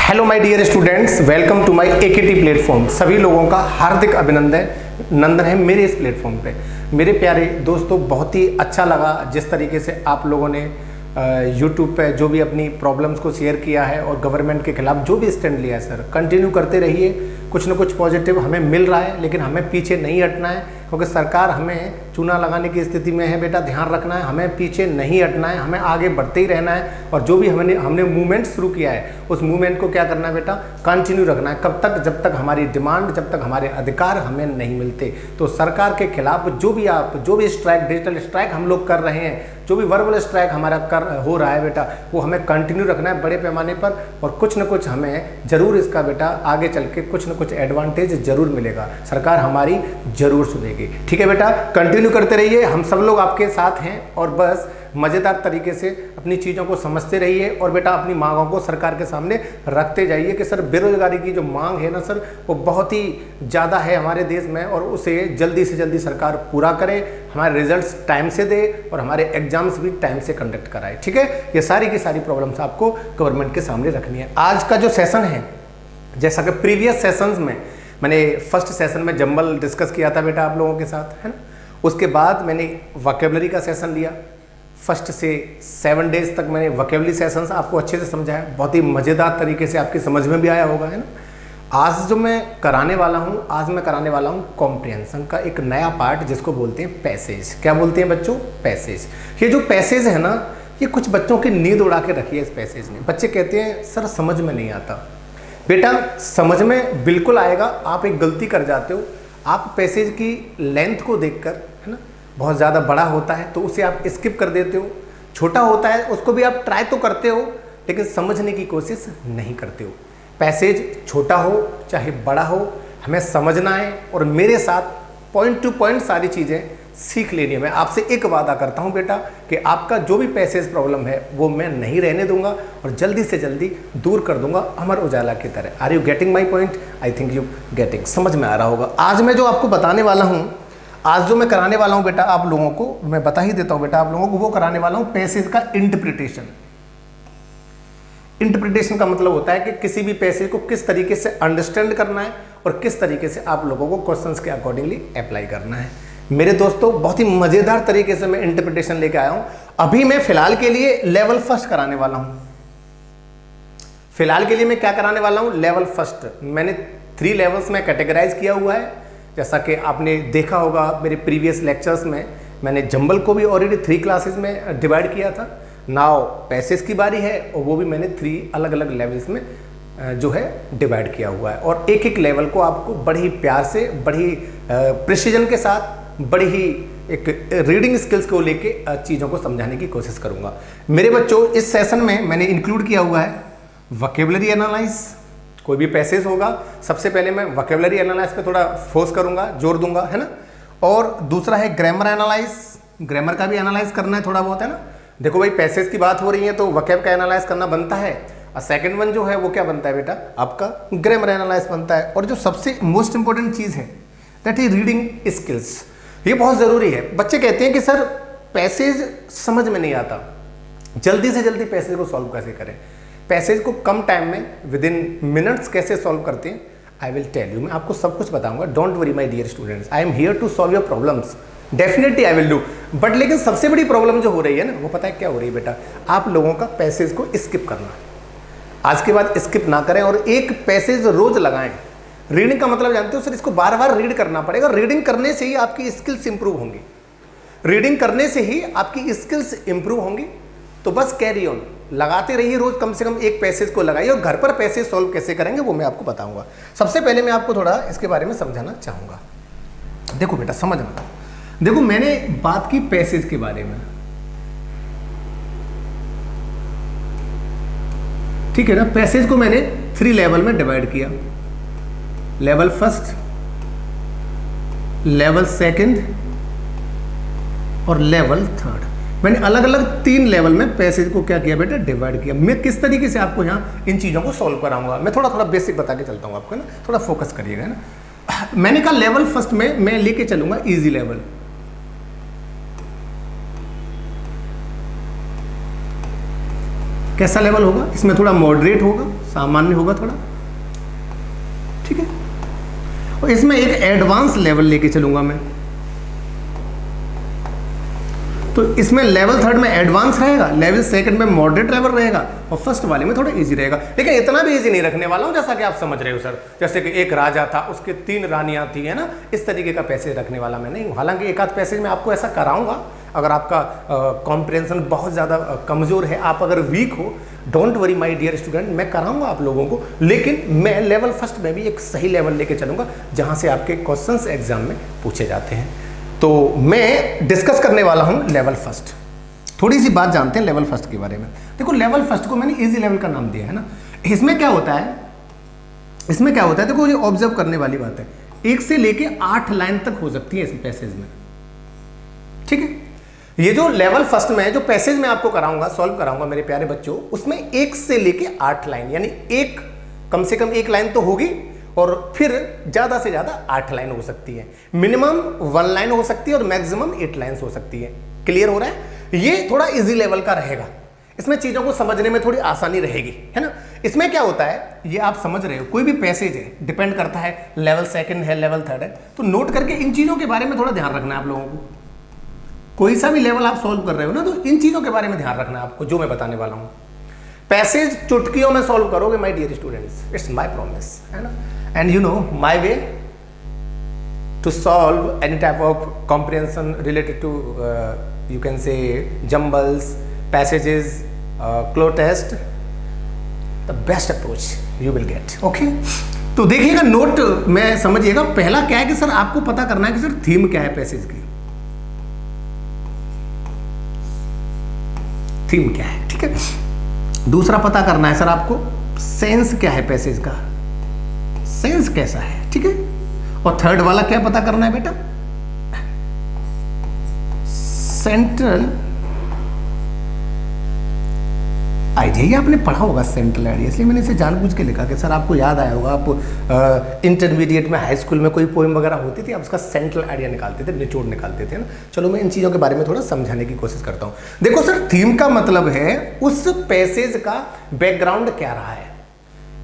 Hello my dear students, welcome to my AKT platform. सभी लोगों का हार्दिक अभिनंदन है मेरे इस प्लेटफॉर्म पे। मेरे प्यारे दोस्तों, बहुत ही अच्छा लगा जिस तरीके से आप लोगों ने यूट्यूब पे जो भी अपनी प्रॉब्लम्स को शेयर किया है और गवर्नमेंट के खिलाफ जो भी स्टैंड लिया है। सर कंटिन्यू करते रहिए, कुछ ना कुछ पॉजिटिव हमें मिल रहा है, लेकिन हमें पीछे नहीं हटना है क्योंकि सरकार हमें चूना लगाने की स्थिति में है। बेटा ध्यान रखना है, हमें पीछे नहीं हटना है, हमें आगे बढ़ते ही रहना है। और जो भी हमने मूवमेंट शुरू किया है उस मूवमेंट को क्या करना है बेटा, कंटिन्यू रखना है। कब तक? जब तक हमारी डिमांड, जब तक हमारे अधिकार हमें नहीं मिलते। तो सरकार के खिलाफ जो भी स्ट्राइक, डिजिटल स्ट्राइक हम लोग कर रहे हैं, जो भी वर्बल स्ट्राइक हमारा हो रहा है बेटा, वो हमें कंटिन्यू रखना है बड़े पैमाने पर। और कुछ न कुछ हमें जरूर इसका बेटा आगे चल के कुछ न कुछ एडवांटेज जरूर मिलेगा। सरकार हमारी जरूर सुनेगी। ठीक है बेटा, कंटिन्यू करते रहिए, हम सब लोग आपके साथ हैं। और बस मज़ेदार तरीके से अपनी चीज़ों को समझते रहिए और बेटा अपनी मांगों को सरकार के सामने रखते जाइए कि सर बेरोजगारी की जो मांग है ना सर, वो बहुत ही ज़्यादा है हमारे देश में और उसे जल्दी से जल्दी सरकार पूरा करे, हमारे रिजल्ट्स टाइम से दे और हमारे एग्जाम्स भी टाइम से कंडक्ट कराए। ठीक है, ये सारी की सारी प्रॉब्लम्स आपको गवर्नमेंट के सामने रखनी है। आज का जो सेशन है, जैसा कि प्रीवियस सेशंस में मैंने फर्स्ट सेशन में जंबल डिस्कस किया था बेटा आप लोगों के साथ, है ना। उसके बाद मैंने वोकैबुलरी का सेशन लिया। फर्स्ट से 7 डेज तक मैंने वोकैबुलरी सेशंस आपको अच्छे से समझाया, बहुत ही मज़ेदार तरीके से आपकी समझ में भी आया होगा, है ना। आज जो मैं कराने वाला हूँ कॉम्प्रिहेंशन का एक नया पार्ट, जिसको बोलते हैं पैसेज। क्या बोलते हैं बच्चों? पैसेज। ये जो पैसेज है ना, ये कुछ बच्चों की नींद उड़ा के रखी है इस पैसेज ने। बच्चे कहते हैं सर समझ में नहीं आता। बेटा समझ में बिल्कुल आएगा। आप एक गलती कर जाते हो, आप पैसेज की लेंथ को देखकर, है ना, बहुत ज़्यादा बड़ा होता है तो उसे आप स्किप कर देते हो, छोटा होता है उसको भी आप ट्राई तो करते हो लेकिन समझने की कोशिश नहीं करते हो। पैसेज छोटा हो चाहे बड़ा हो, हमें समझना है और मेरे साथ पॉइंट टू पॉइंट सारी चीज़ें सीख लेनी है। मैं आपसे एक वादा करता हूं बेटा कि आपका जो भी पैसेज प्रॉब्लम है वो मैं नहीं रहने दूंगा और जल्दी से जल्दी दूर कर दूंगा, अमर उजाला की तरह। Are you getting my point? I think you getting, समझ में आ रहा होगा। आज मैं जो आपको बताने वाला हूं, आज जो मैं कराने वाला हूं बेटा आप लोगों को, मैं बता ही देता हूं बेटा आप लोगों को, वो कराने वाला हूं पैसेज का इंटरप्रिटेशन। इंटरप्रिटेशन का मतलब होता है कि किसी भी पैसेज को किस तरीके से अंडरस्टैंड करना है और किस तरीके से आप लोगों को क्वेश्चंस के अकॉर्डिंगली अप्लाई करना है। मेरे दोस्तों बहुत ही मजेदार तरीके से मैं इंटरप्रिटेशन लेके आया हूं। अभी मैं फिलहाल के लिए लेवल फर्स्ट कराने वाला हूं। फिलहाल के लिए मैं क्या कराने वाला हूं? Level first. मैंने 3 लेवल्स में कैटेगराइज किया हुआ है। जैसा कि आपने देखा होगा मेरे प्रीवियस लेक्चर्स में, मैंने जंबल को भी ऑलरेडी 3 क्लासेस में डिवाइड किया था। नाउ पैसेज की बारी है और वो भी मैंने 3 अलग अलग लेवल्स में जो है डिवाइड किया हुआ है। और एक एक लेवल को आपको बड़ी ही प्यार से, बड़ी प्रिसीजन के साथ, बड़ी ही एक रीडिंग स्किल्स को लेके चीज़ों को समझाने की कोशिश करूंगा। मेरे बच्चों इस सेशन में मैंने इंक्लूड किया हुआ है वोकैबुलरी एनालाइज। कोई भी पैसेज होगा, सबसे पहले मैं वोकैबुलरी एनालाइज पे थोड़ा फोर्स करूंगा, जोर दूंगा, है ना। और दूसरा है ग्रामर एनालाइज। ग्रामर का भी एनालाइज करना है थोड़ा बहुत, है ना। देखो भाई पैसेज की बात हो रही है तो वोकैब का एनालाइज करना बनता है। और सेकेंड वन जो है वो क्या बनता है बेटा, आपका ग्रामर एनालाइज बनता है। और जो सबसे मोस्ट इंपॉर्टेंट चीज़ है दैट इज रीडिंग स्किल्स। ये बहुत ज़रूरी है। बच्चे कहते हैं कि सर पैसेज समझ में नहीं आता, जल्दी से जल्दी पैसेज को सॉल्व कैसे करें, पैसेज को कम टाइम में विद इन मिनट्स कैसे सॉल्व करते हैं। आई विल टेल यू, मैं आपको सब कुछ बताऊंगा। Don't worry my dear students, I am here to solve your problems, definitely I will do. But लेकिन सबसे बड़ी प्रॉब्लम जो हो रही है ना, वो पता है क्या हो रही है बेटा, आप लोगों का पैसेज को स्किप करना। आज के बाद स्किप ना करें और एक पैसेज रोज लगाएं। रीडिंग का मतलब जानते हो सर, इसको बार बार रीड करना पड़ेगा। रीडिंग करने से ही आपकी स्किल्स इंप्रूव होंगी, रीडिंग करने से ही आपकी स्किल्स इंप्रूव होंगी। तो बस कैरी ऑन, लगाते रहिए, रोज कम से कम एक पैसेज को लगाइए। और घर पर पैसेज सॉल्व कैसे करेंगे वो मैं आपको बताऊंगा। सबसे पहले मैं आपको थोड़ा इसके बारे में समझाना चाहूंगा। देखो बेटा समझना, देखो मैंने बात की पैसेज के बारे में, ठीक है ना। पैसेज को मैंने 3 लेवल में डिवाइड किया, लेवल फर्स्ट, लेवल सेकंड और लेवल थर्ड। मैंने अलग अलग 3 लेवल में पैसेज को क्या किया बेटा, डिवाइड किया। मैं किस तरीके से आपको यहाँ इन चीज़ों को सॉल्व कराऊंगा, मैं थोड़ा थोड़ा बेसिक बता के चलता हूँ आपको, ना थोड़ा फोकस करिएगा ना। मैंने कहा लेवल फर्स्ट में मैं लेके चलूंगा इजी लेवल। कैसा लेवल होगा? इसमें थोड़ा मॉडरेट होगा, सामान्य होगा थोड़ा, ठीक है। और इसमें एक एडवांस लेवल लेके चलूंगा मैं, तो इसमें लेवल थर्ड में एडवांस रहेगा, लेवल सेकंड में मॉडरेट लेवल रहेगा, और फर्स्ट वाले में थोड़ा इजी रहेगा। लेकिन इतना भी इजी नहीं रखने वाला हूं, जैसा कि आप समझ रहे हो सर, जैसे कि एक राजा था, उसके 3 रानियां थी, है ना, इस तरीके का पैसेज रखने वाला मैं नहीं हूं। हालांकि एक आध पैसेज में आपको ऐसा कराऊंगा, अगर आपका कॉम्प्रिहेंशन बहुत ज़्यादा कमज़ोर है, आप अगर वीक हो, don't worry my dear student, मैं कराऊंगा आप लोगों को। लेकिन मैं लेवल फर्स्ट में भी एक सही लेवल लेके चलूंगा, जहां से आपके क्वेश्चंस एग्जाम में पूछे जाते हैं। तो मैं डिस्कस करने वाला हूं लेवल फर्स्ट। थोड़ी सी बात जानते हैं लेवल फर्स्ट के बारे में। देखो, लेवल फर्स्ट को मैंने इजी लेवल का नाम दिया है ना। इसमें क्या होता है, देखो ये ऑब्जर्व करने वाली बात है, 1 से लेके 8 लाइन तक हो सकती है इस पैसेज में, ठीक है। ये जो लेवल फर्स्ट में है, जो पैसेज में आपको कराऊंगा, सॉल्व कराऊंगा मेरे प्यारे बच्चों, उसमें 1 से लेके 8 लाइन, यानी एक कम से कम 1 लाइन तो होगी, और फिर ज्यादा से ज्यादा 8 लाइन हो सकती है, मिनिमम 1 लाइन हो सकती है, और मैक्सिमम 8 लाइन्स हो सकती है। क्लियर हो रहा है? ये थोड़ा इजी लेवल का रहेगा, इसमें चीजों को समझने में थोड़ी आसानी रहेगी, है ना। इसमें क्या होता है, ये आप समझ रहे हो, कोई भी पैसेज है, डिपेंड करता है लेवल सेकंड है, लेवल थर्ड है, तो नोट करके इन चीजों के बारे में थोड़ा ध्यान रखना है आप लोगों को। कोई सा भी लेवल आप सॉल्व कर रहे हो ना, तो इन चीजों के बारे में ध्यान रखना है आपको, जो मैं बताने वाला हूं। पैसेज चुटकियों में सॉल्व करोगे my dear students, it's my promise, है ना। And you know my way to solve any type of comprehension related to you can say jumbles, passages, cloze test, the best approach you will get, okay. तो देखिएगा, note में समझिएगा। पहला क्या है कि सर आपको पता करना है कि सर थीम क्या है पैसेज की, थीम क्या है, ठीक है। दूसरा पता करना है सर आपको सेंस क्या है पैसेज का, सेंस कैसा है, ठीक है। और थर्ड वाला क्या पता करना है बेटा, सेंट्रल आइडिया। ये आपने पढ़ा होगा सेंट्रल आइडिया, इसलिए मैंने इसे जानबूझ के लिखा कि सर आपको याद आया होगा, आप इंटरमीडिएट में, हाई स्कूल में कोई पोएम वगैरह होती थी, आप उसका सेंट्रल आइडिया निकालते थे, निचोड़ निकालते थे ना। चलो मैं इन चीज़ों के बारे में थोड़ा समझाने की कोशिश करता हूँ। देखो सर, थीम का मतलब है उस पैसेज का बैकग्राउंड क्या रहा है।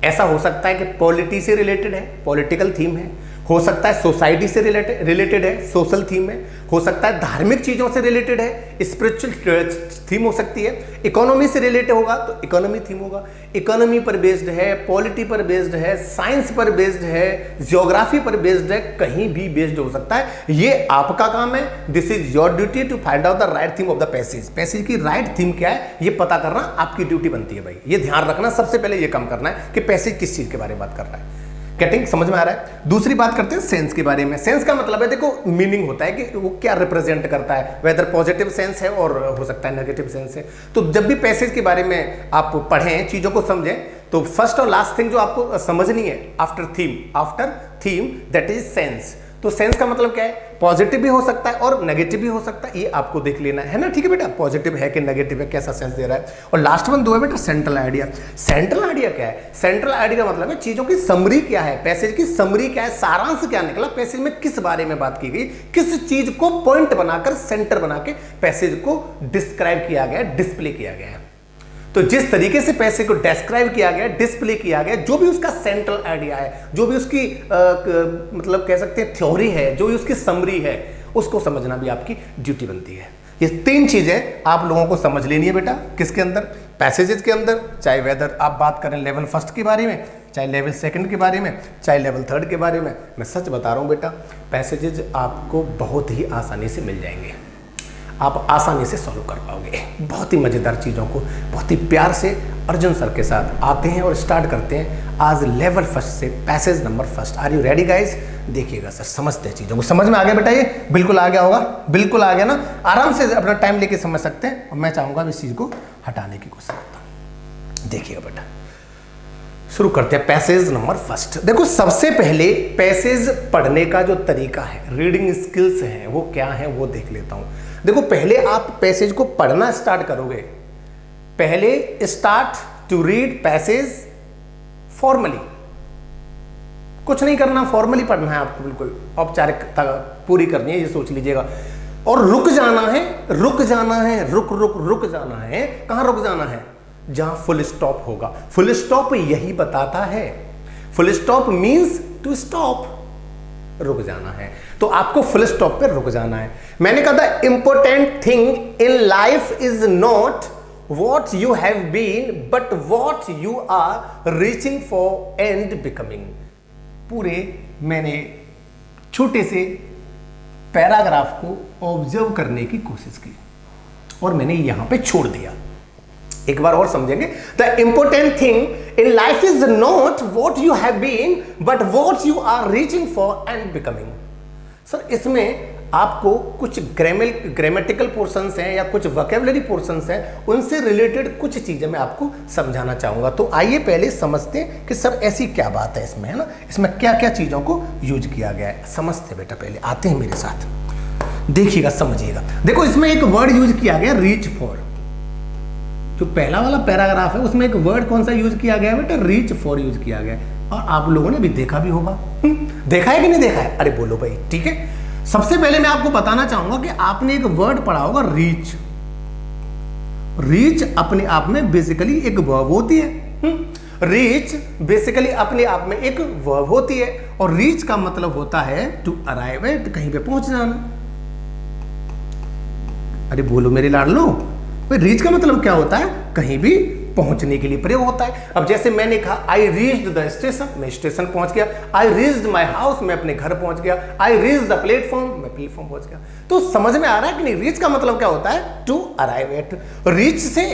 ऐसा हो सकता है कि पॉलिटी से रिलेटेड है, पॉलिटिकल थीम है, हो सकता है सोसाइटी से रिलेटेड है, सोशल थीम है, हो सकता है धार्मिक चीजों से रिलेटेड है, स्पिरिचुअल थीम हो सकती है, इकोनॉमी से रिलेटेड होगा तो इकोनॉमी थीम होगा, इकोनॉमी पर बेस्ड है, पॉलिटी पर बेस्ड है, साइंस पर बेस्ड है, ज्योग्राफी पर बेस्ड है, कहीं भी बेस्ड हो सकता है। ये आपका काम है, this is your duty to find out the right theme of the passage. Passage की राइट थीम क्या है ये पता करना आपकी ड्यूटी बनती है भाई। ये ध्यान रखना, सबसे पहले ये काम करना है कि पैसेज किस चीज के बारे में बात कर रहा है। गेटिंग समझ में आ रहा है। दूसरी बात करते हैं सेंस के बारे में। सेंस का मतलब है, देखो मीनिंग होता है कि वो क्या रिप्रेजेंट करता है, वेदर पॉजिटिव सेंस है और हो सकता है नेगेटिव सेंस है। तो जब भी पैसेज के बारे में आप पढ़ें, चीजों को समझें, तो फर्स्ट और लास्ट थिंग जो आपको समझनी है after theme that is sense. तो सेंस का मतलब क्या है, पॉजिटिव भी हो सकता है और नेगेटिव भी हो सकता है, ये आपको देख लेना है ना, ठीक है बेटा। पॉजिटिव है कि नेगेटिव है, कैसा सेंस दे रहा है। और लास्ट वन दो है बेटा सेंट्रल आइडिया। सेंट्रल आइडिया क्या है, सेंट्रल आइडिया का मतलब है चीजों की समरी क्या है, पैसेज की समरी क्या है, सारांश क्या निकला, पैसेज में किस बारे में बात की गई, किस चीज को पॉइंट बनाकर सेंटर बना के पैसेज को डिस्क्राइब किया गया, डिस्प्ले किया गया है। तो जिस तरीके से पैसेज को डिस्क्राइब किया गया, डिस्प्ले किया गया, जो भी उसका सेंट्रल आइडिया है, जो भी उसकी मतलब कह सकते हैं थ्योरी है, जो भी उसकी समरी है, उसको समझना भी आपकी ड्यूटी बनती है। ये तीन चीजें आप लोगों को समझ लेनी है बेटा, किसके अंदर, पैसेजेस के अंदर। चाहे वेदर आप बात करें लेवल फर्स्ट के बारे में, चाहे लेवल सेकंड के बारे में, चाहे लेवल थर्ड के बारे में। मैं सच बता रहा हूँ बेटा, पैसेजेस आपको बहुत ही आसानी से मिल जाएंगे, आप आसानी से सॉल्व कर पाओगे। बहुत ही मज़ेदार चीज़ों को बहुत ही प्यार से अर्जुन सर के साथ आते हैं और स्टार्ट करते हैं आज लेवल फर्स्ट से passage number first. Are you ready guys? देखिएगा सर, समझते हैं चीज़ों को। समझ में आ गया बेटा? ये बिल्कुल आ गया होगा, बिल्कुल आ गया ना। आराम से अपना टाइम लेके समझ सकते हैं, और मैं चाहूँगा इस चीज़ को हटाने की कोशिश करता हूँ। देखिएगा बेटा, शुरू करते हैं पैसेज नंबर फर्स्ट। देखो, सबसे पहले पैसेज पढ़ने का जो तरीका है, रीडिंग स्किल्स हैं, वो क्या है वो देख लेता हूँ। देखो, पहले आप पैसेज को पढ़ना स्टार्ट करोगे, पहले start to read passage formally. कुछ नहीं करना, फॉर्मली पढ़ना है आपको, बिल्कुल औपचारिकता पूरी करनी है, ये सोच लीजिएगा। और रुक जाना है, रुक जाना है, रुक रुक रुक जाना है। कहाँ रुक जाना है? जहां फुल स्टॉप होगा। फुल स्टॉप यही बताता है, full stop means to stop, रुक जाना है। तो आपको फुल स्टॉप पे रुक जाना है। मैंने कहा था important thing in life is not what you have been but what you are reaching for and becoming। पूरे मैंने छोटे से पैराग्राफ को ऑब्जर्व करने की कोशिश की और मैंने यहां पे छोड़ दिया। एक बार और समझेंगे। The important thing in life is not what you have been but what you are reaching for and becoming. Sir इसमें आपको कुछ ग्रामेटिकल पोर्शंस हैं या कुछ वोकैबुलरी पोर्शंस हैं, उनसे रिलेटेड कुछ चीजें मैं आपको समझाना चाहूंगा। तो आइए पहले समझते हैं कि सर ऐसी क्या बात है इसमें, है ना, इसमें क्या क्या चीजों को यूज किया गया है। समझते बेटा, पहले आते हैं मेरे साथ, देखिएगा समझिएगा। देखो इसमें एक वर्ड यूज किया गया रीच फॉर। जो पहला वाला पैराग्राफ है उसमें एक वर्ड कौन सा यूज किया गया है बेटा, रीच फॉर यूज किया गया है। और आप लोगों ने भी देखा भी होगा। देखा है कि नहीं देखा है? अरे बोलो भाई, ठीक है। सबसे पहले मैं आपको बताना चाहूंगा कि आपने एक वर्ड पढ़ा होगा रीच। रीच अपने आप में बेसिकली एक वर्ब होती है। रीच बेसिकली अपने आप में एक वर्ब होती है और रीच का मतलब होता है टू अराइव एट, कहीं पे पहुंच जाना। अरे बोलो मेरे लाडलो, भाई रीच का मतलब क्या होता है? कहीं भी पहुंचने के लिए प्रयोग होता है। अब जैसे मैंने कहा आई रीच्ड द स्टेशन, मैं स्टेशन पहुंच गया। आई रीच्ड माय हाउस, मैं अपने घर पहुंच गया। आई रीच्ड द प्लेटफॉर्म, मैं प्लेटफॉर्म पहुंच गया। तो समझ में आ रहा है कि नहीं? रीच का मतलब क्या होता है? To arrive at. रीच से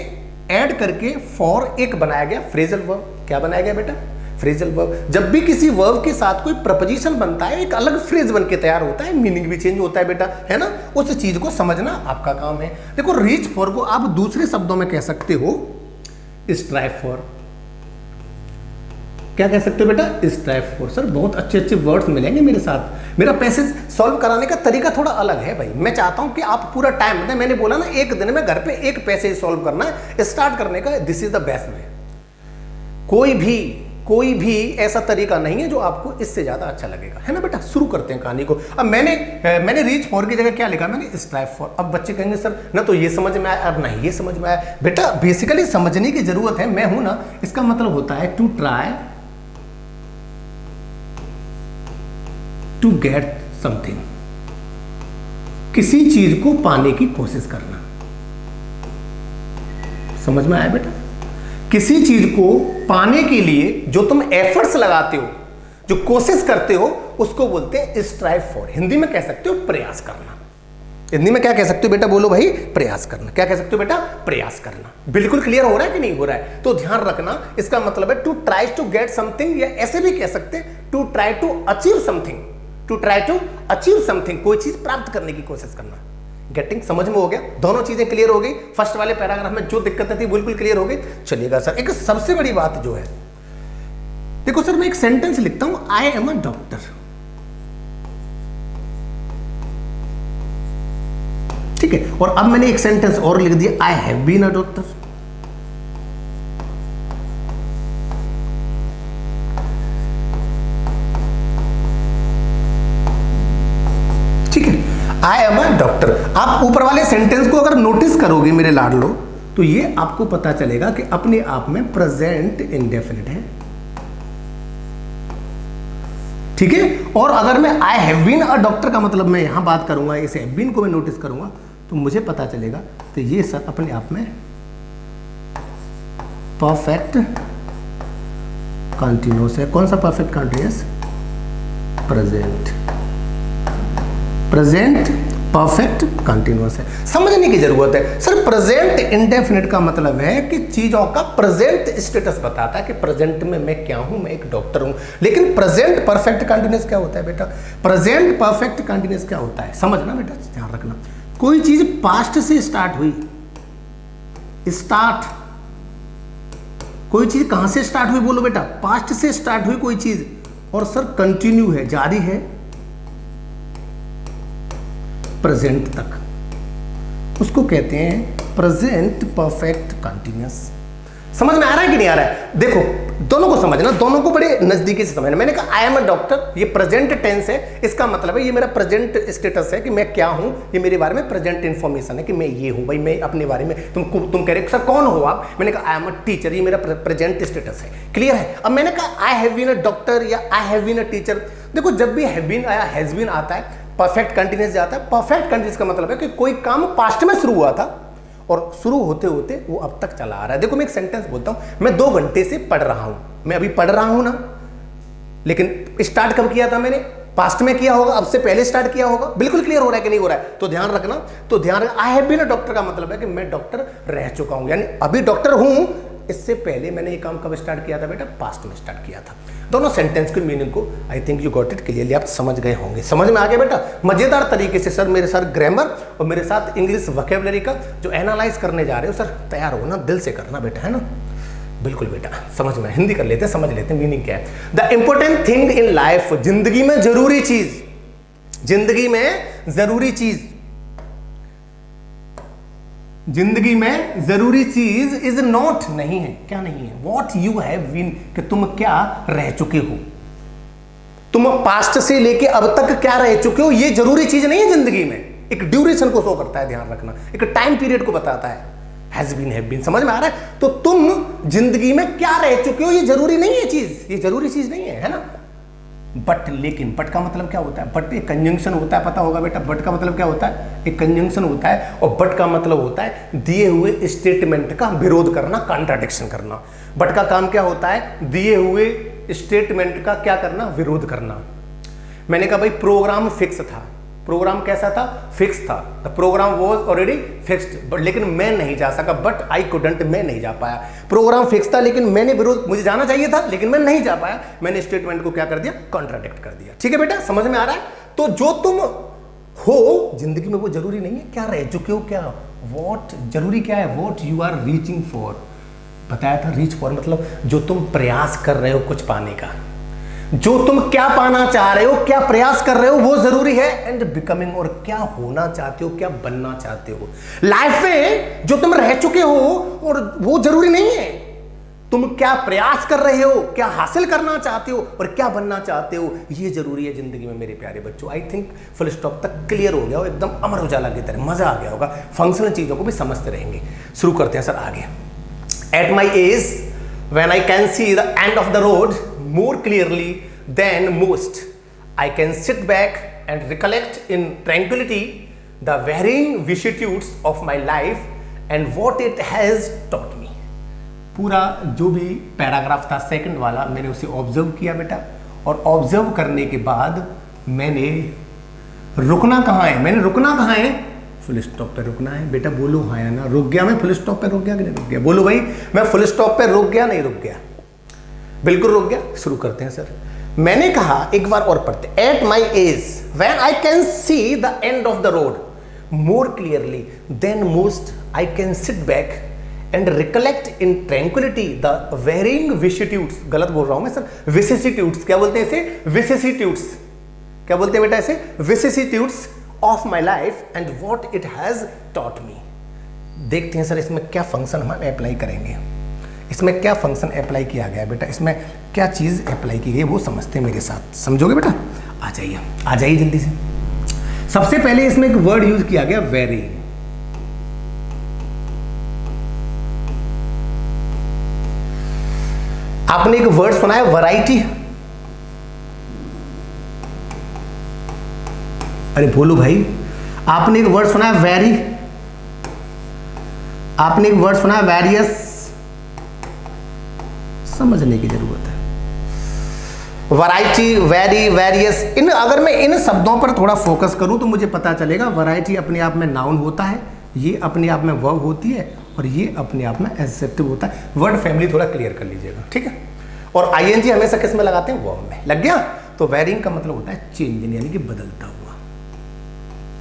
ऐड करके फॉर एक बनाया गया फ्रेजल वर्ब। क्या बनाया गया बेटा? Phrasal verb. जब भी किसी वर्ब के साथ कोई प्रपोजिशन बनता है एक अलग फ्रेज बन के तैयार होता है, मीनिंग भी चेंज होता है बेटा, है ना। उस चीज को समझना आपका काम है। देखो रीच फॉर को आप दूसरे शब्दों में कह सकते हो स्ट्राइव फॉर। क्या कह सकते हो बेटा? Strive for. सर बहुत अच्छे अच्छे वर्ड्स मिलेंगे मेरे साथ। मेरा पैसेज सॉल्व कराने का तरीका थोड़ा अलग है भाई। मैं चाहता हूं कि आप पूरा टाइम दें। मैंने बोला ना एक दिन में घर पे एक पैसेज सॉल्व करना है, स्टार्ट करने का this is the best way. कोई भी ऐसा तरीका नहीं है जो आपको इससे ज्यादा अच्छा लगेगा, है ना बेटा। शुरू करते हैं कहानी को। अब मैंने रीच फॉर की जगह क्या लिखा? मैंने स्ट्राइव फॉर। अब बच्चे कहेंगे सर ना तो ये समझ में आया, अब नहीं ये समझ में आया। बेटा बेसिकली समझने की जरूरत है। मैं हूं ना, इसका मतलब होता है to try to get something, किसी चीज को पाने की कोशिश करना। समझ में आया बेटा? किसी चीज को पाने के लिए जो तुम एफर्ट्स लगाते हो, जो कोशिश करते हो, उसको बोलते हैं स्ट्राइव फॉर। हिंदी में कह सकते हो प्रयास करना। हिंदी में क्या कह सकते हो बेटा? बोलो भाई, प्रयास करना। क्या कह सकते हो बेटा? प्रयास करना। बिल्कुल क्लियर हो रहा है कि नहीं हो रहा है? तो ध्यान रखना, इसका मतलब है to try to get something, या ऐसे भी कह सकते हैं to try to achieve something. To try to achieve something, कोई चीज प्राप्त करने की कोशिश करना। गेटिंग समझ में हो गया? दोनों चीजें क्लियर हो गई। फर्स्ट वाले पैराग्राफ में जो दिक्कत थी बिल्कुल क्लियर हो गई। चलिएगा सर, एक सबसे बड़ी बात जो है, देखो सर मैं एक सेंटेंस लिखता हूं, आई एम अ डॉक्टर। ठीक है, और अब मैंने एक सेंटेंस और लिख दिया, I have been a doctor. ठीक है, आई एम अ डॉक्टर। आप ऊपर वाले सेंटेंस को अगर नोटिस करोगे मेरे लाडलो, तो ये आपको पता चलेगा कि अपने आप में प्रेजेंट इंडेफिनिट है। ठीक है, और अगर मैं I have been a doctor का मतलब मैं यहां बात करूंगा, इस हैव बीन को मैं नोटिस करूंगा, तो मुझे पता चलेगा तो ये सर अपने आप में परफेक्ट कंटिन्यूअस है। कौन सा perfect continuous? Present perfect continuous है। समझने की जरूरत है। सर प्रेजेंट इंडेफिनिट का मतलब है कि चीजों का प्रेजेंट स्टेटस बताता है कि प्रेजेंट में मैं क्या हूं, मैं एक डॉक्टर हूं। लेकिन प्रेजेंट परफेक्ट कंटिन्यूअस क्या होता है बेटा? प्रेजेंट परफेक्ट कंटिन्यूअस क्या होता है? समझना बेटा, ध्यान रखना। कोई चीज पास्ट से स्टार्ट हुई, कोई चीज कहां से स्टार्ट हुई? बोलो बेटा, पास्ट से स्टार्ट हुई कोई चीज, और सर कंटिन्यू है, जारी है प्रेजेंट तक, उसको कहते हैं प्रेजेंट परफेक्ट कंटिन्यूअस। समझ में आ रहा है कि नहीं आ रहा है? देखो दोनों को समझना, दोनों को बड़े नजदीकी से समझना। मैंने कहा आई एम अ डॉक्टर, ये प्रेजेंट टेंस है, इसका मतलब है ये मेरा प्रेजेंट स्टेटस है कि मैं क्या हूं, ये मेरे बारे में प्रेजेंट इंफॉर्मेशन है कि मैं ये हूं। भाई मैं अपने बारे में, तुम कह रहे सर कौन हो आप, मैंने कहा आई एम अ टीचर, ये मेरा प्रेजेंट स्टेटस है। क्लियर है? अब मैंने कहा I have been a doctor या I have been a teacher. देखो जब भी हैव बीन आया, हैज बीन आता है, परफेक्ट कंटिन्यूअस जाता है। परफेक्ट कंटिन्यूअस का मतलब है कि कोई काम पास्ट में शुरू हुआ था और शुरू होते होते वो अब तक चला आ रहा है। देखो मैं एक सेंटेंस बोलता हूं, मैं 2 घंटे से पढ़ रहा हूं, मैं अभी पढ़ रहा हूं ना, लेकिन स्टार्ट कब किया था मैंने? पास्ट में किया होगा, अब से पहले स्टार्ट किया होगा। बिल्कुल क्लियर हो रहा है कि नहीं हो रहा है? तो ध्यान रखना, तो ध्यान रखना। I have been a doctor का मतलब है कि मैं डॉक्टर रह चुका हूं, यानी अभी डॉक्टर हूं, इससे पहले मैंने ये काम कब स्टार्ट किया था बेटा? पास्ट में स्टार्ट किया था। दोनों सेंटेंस की मीनिंग को आई think you got it clearly, आप समझ गए होंगे। समझ में आ गया बेटा? मजेदार तरीके से सर मेरे साथ ग्रामर और मेरे साथ इंग्लिश वोकैबुलरी का जो एनालाइज करने जा रहे हो सर, तैयार हो ना, दिल से करना बेटा, है ना? बिल्कुल बेटा, समझ में। हिंदी कर लेते हैं, समझ लेते हैं मीनिंग क्या है। The important thing in life, जिंदगी में जरूरी चीज, जिंदगी में जरूरी चीज, जिंदगी में जरूरी चीज इज नॉट, नहीं है, क्या नहीं है? वॉट यू हैव बीन, कि तुम क्या रह चुके हो, तुम पास्ट से लेके अब तक क्या रह चुके हो, ये जरूरी चीज नहीं है जिंदगी में। एक ड्यूरेशन को शो करता है, ध्यान रखना, एक टाइम पीरियड को बताता है। हैज बीन, हैव बीन, समझ में आ रहा है? तो तुम जिंदगी में क्या रह चुके हो, ये जरूरी नहीं है चीज, ये जरूरी चीज नहीं है, है ना? बट, लेकिन, बट का मतलब क्या होता है? बट एक कंजंक्शन होता है, पता होगा बेटा। बट का मतलब क्या होता है? एक कंजंक्शन होता है, और बट का मतलब होता है दिए हुए स्टेटमेंट का विरोध करना, कॉन्ट्राडिक्शन करना। बट का काम क्या होता है? दिए हुए स्टेटमेंट का क्या करना? विरोध करना। मैंने कहा भाई प्रोग्राम फिक्स था, प्रोग्राम कैसा था? फिक्स था। The programme was already fixed, लेकिन मैं नहीं जा सका, बट आई कुडंट, मैं नहीं जा पाया। प्रोग्राम फिक्स था लेकिन मैंने विरोध, मुझे जाना चाहिए था लेकिन मैं नहीं जा पाया, मैंने स्टेटमेंट को क्या कर दिया? कॉन्ट्राडिक्ट कर दिया। ठीक है बेटा, समझ में आ रहा है? तो जो तुम हो जिंदगी में वो जरूरी नहीं है, क्या रह चुके हो, क्या वॉट जरूरी क्या है? What you are reaching for, बताया था। रीच फॉर मतलब जो तुम प्रयास कर रहे हो कुछ पाने का, जो तुम क्या पाना चाह रहे हो, क्या प्रयास कर रहे हो, वो जरूरी है। एंड बिकमिंग, और क्या होना चाहते हो, क्या बनना चाहते हो लाइफ में, जो तुम रह चुके हो, और वो जरूरी नहीं है। तुम क्या प्रयास कर रहे हो, क्या हासिल करना चाहते हो, और क्या बनना चाहते हो, ये जरूरी है जिंदगी में मेरे प्यारे बच्चों। आई थिंक फुल स्टॉप तक क्लियर हो गया हो, एकदम अमर उजाला की तरह मजा आ गया होगा। फंक्शनल चीजों को भी समझते रहेंगे। शुरू करते हैं सर आगे। Eight my as when I can see the end of the road more clearly than most, I can sit back and recollect in tranquility the varying vicissitudes of my life and what it has taught me. पूरा जो भी paragraph था second वाला, मैंने उसे observe किया बेटा, और ऑब्जर्व करने के बाद मैंने रुकना कहाँ है, मैंने रुकना कहाँ है? फुल स्टॉप पे रुकना है बेटा। बोलो हाँ या ना, रुक गया मैं फुल स्टॉप पे, रुक गया कि नहीं रुक गया? बोलो भाई, मैं फुल स्टॉप पे रुक गया नहीं रुक गया? बिल्कुल रुक गया। शुरू करते हैं सर। मैंने कहा, एक बार और पढ़ते। At my age when I can see the end of the road more clearly than most, I can sit back and recollect in tranquillity the varying vicissitudes. गलत बोल रहा हूं मैं सर, विसिट्यूड्स। क्या बोलते हैं इसे? विसिट्यूड्स। क्या बोलते हैं बेटा इसे? Vicissitudes of my life and what it has taught me. देखते हैं सर इसमें क्या फंक्शन हम अप्लाई करेंगे, इसमें क्या फंक्शन अप्लाई किया गया बेटा, इसमें क्या चीज अप्लाई की गई वो समझते हैं मेरे साथ। समझोगे बेटा? आ जाइए, आ जाइए जल्दी से। सबसे पहले इसमें एक वर्ड यूज किया गया, वेरी। आपने एक वर्ड सुना है वैरायटी? अरे बोलो भाई, आपने एक वर्ड सुना है वेरी? आपने एक वर्ड सुना है वेरियस? समझने की जरूरत है। वैरायटी, वेरी, वेरियस, इन अगर मैं इन शब्दों पर थोड़ा फोकस करूं तो मुझे पता चलेगा वैरायटी अपने आप में नाउन होता है, ये अपने आप में वर्ब होती है, और ये अपने आप में एडजेक्टिव होता है। वर्ड फैमिली थोड़ा क्लियर कर लीजिएगा, ठीक है? और आईएनजी हमेशा किस में लगाते हैं? वर्ब में। लग गया? तो वेरिंग का मतलब होता है चेंज, यानी कि बदलता हुआ।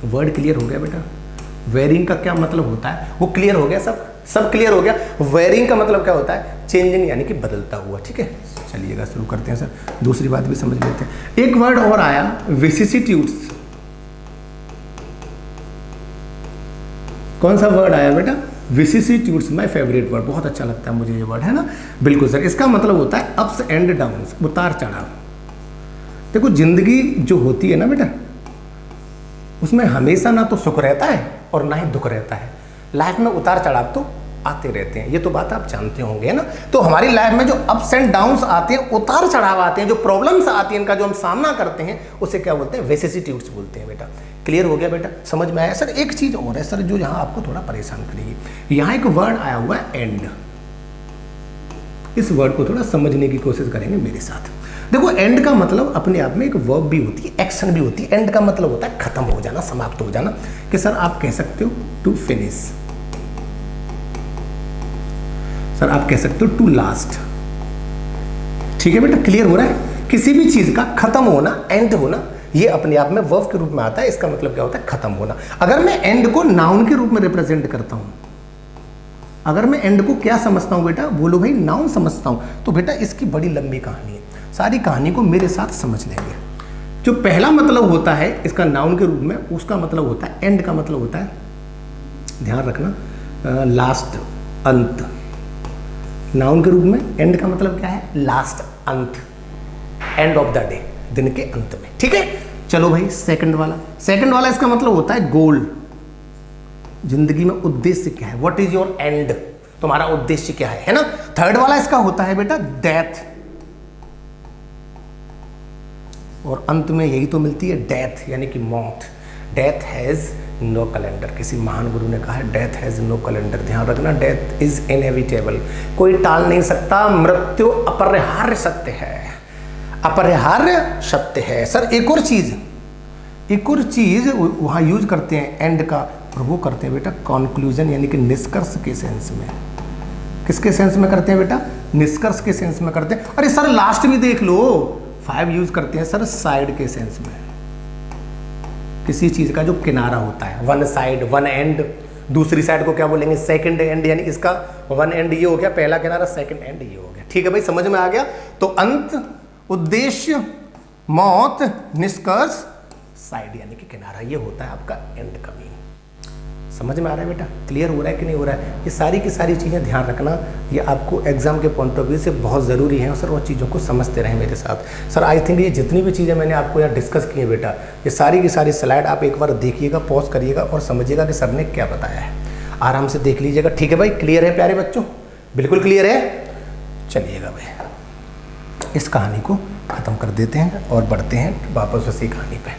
वर्ड क्लियर हो गया बेटा? वेरिंग का क्या मतलब होता है वो क्लियर हो गया, सब क्लियर हो गया। वेरिंग का मतलब क्या होता है? चेंजिंग, यानी कि बदलता हुआ। ठीक है, चलिएगा शुरू करते हैं सर। दूसरी बात भी समझ लेते हैं। एक वर्ड और आया, विसिट्यूड्स। कौन सा वर्ड आया बेटा? विसिसिट्यूड्स माय फेवरेट वर्ड, बहुत अच्छा लगता है मुझे ये वर्ड, है ना। बिल्कुल सर, इसका मतलब होता है अप्स एंड डाउन्स, उतार चढ़ाव। देखो जिंदगी जो होती है ना बेटा, उसमें हमेशा ना तो सुख रहता है और ना ही दुख रहता है। लाइफ में उतार चढ़ाव तो आते रहते हैं, ये तो बात आप जानते होंगे ना। तो हमारी लाइफ में जो अप्स एंड डाउन्स आते हैं, उतार चढ़ाव आते हैं, जो प्रॉब्लम्स आती हैं, इनका जो हम सामना करते हैं, उसे क्या बोलते हैं? विसिसिट्यूड्स बोलते हैं बेटा। क्लियर हो गया बेटा, समझ में आया? सर एक चीज और है सर जो यहाँ आपको थोड़ा परेशान करेगी। यहाँ एक वर्ड आया हुआ है एंड, इस वर्ड को थोड़ा समझने की कोशिश करेंगे मेरे साथ। देखो एंड का मतलब अपने आप में एक वर्ब भी होती है, एक्शन भी होती है। एंड का मतलब होता है खत्म हो जाना, समाप्त हो जाना। कि सर आप कह सकते हो टू फिनिश, सर आप कह सकते हो टू लास्ट। ठीक है बेटा, क्लियर हो रहा है? किसी भी चीज का खत्म होना, एंड होना, ये अपने आप में वर्ब के रूप में आता है। इसका मतलब क्या होता है? खत्म होना। अगर मैं एंड को नाउन के रूप में रिप्रेजेंट करता हूं, अगर मैं एंड को क्या समझता हूं बेटा, बोलो भाई नाउन समझता हूं, तो बेटा इसकी बड़ी लंबी कहानी है। सारी कहानी को मेरे साथ समझ लेंगे। जो पहला मतलब होता है इसका नाउन के रूप में, उसका मतलब होता है एंड का मतलब होता है, ध्यान रखना, लास्ट, अंत। नाउन के रूप में एंड का मतलब क्या है? लास्ट, अंत, एंड ऑफ द डे, दिन के अंत में। ठीक है, चलो भाई सेकंड वाला इसका मतलब होता है गोल। जिंदगी में उद्देश्य क्या है? व्हाट इज योर एंड, तुम्हारा उद्देश्य क्या है ना। थर्ड वाला इसका होता है बेटा डेथ, और अंत में यही तो मिलती है डेथ, यानी कि मौत। डेथ हैज नो कैलेंडर, किसी महान गुरु ने कहा है डेथ हैज नो कैलेंडर। ध्यान रखना, डेथ इज इनएविटेबल, कोई टाल नहीं सकता। मृत्यु अपरिहार्य सत्य है, अपरिहार्य सत्य है। सर एक और चीज वहां यूज करते हैं एंड का, और वो करते हैं बेटा कंक्लूजन, यानी कि निष्कर्ष के सेंस में। किसके सेंस में करते हैं बेटा? निष्कर्ष के सेंस में करते हैं। अरे सर लास्ट में देख लो, 5 यूज करते हैं सर साइड के सेंस में। किसी चीज का जो किनारा होता है, वन साइड, वन एंड, दूसरी साइड को क्या बोलेंगे? सेकंड एंड, यानी इसका वन एंड ये हो गया पहला किनारा, सेकंड एंड ये हो गया। ठीक है भाई, समझ में आ गया? तो अंत, उद्देश्य, मौत, निष्कर्ष, साइड यानी कि किनारा, ये होता है आपका एंड का मीनिंग। समझ में आ रहा है बेटा? क्लियर हो रहा है कि नहीं हो रहा है? ये सारी की सारी चीज़ें ध्यान रखना, ये आपको एग्जाम के पॉइंट ऑफ व्यू से बहुत ज़रूरी है। और सर वो चीज़ों को समझते रहें मेरे साथ। सर आई थिंक ये जितनी भी चीज़ें मैंने आपको यहाँ डिस्कस की है बेटा, ये सारी की सारी स्लाइड आप एक बार देखिएगा, पॉज करिएगा और समझिएगा कि सर ने क्या बताया है। आराम से देख लीजिएगा। ठीक है भाई, क्लियर है प्यारे बच्चों? बिल्कुल क्लियर है। चलिएगा भाई, इस कहानी को ख़त्म कर देते हैं और बढ़ते हैं वापस उसी कहानी पे।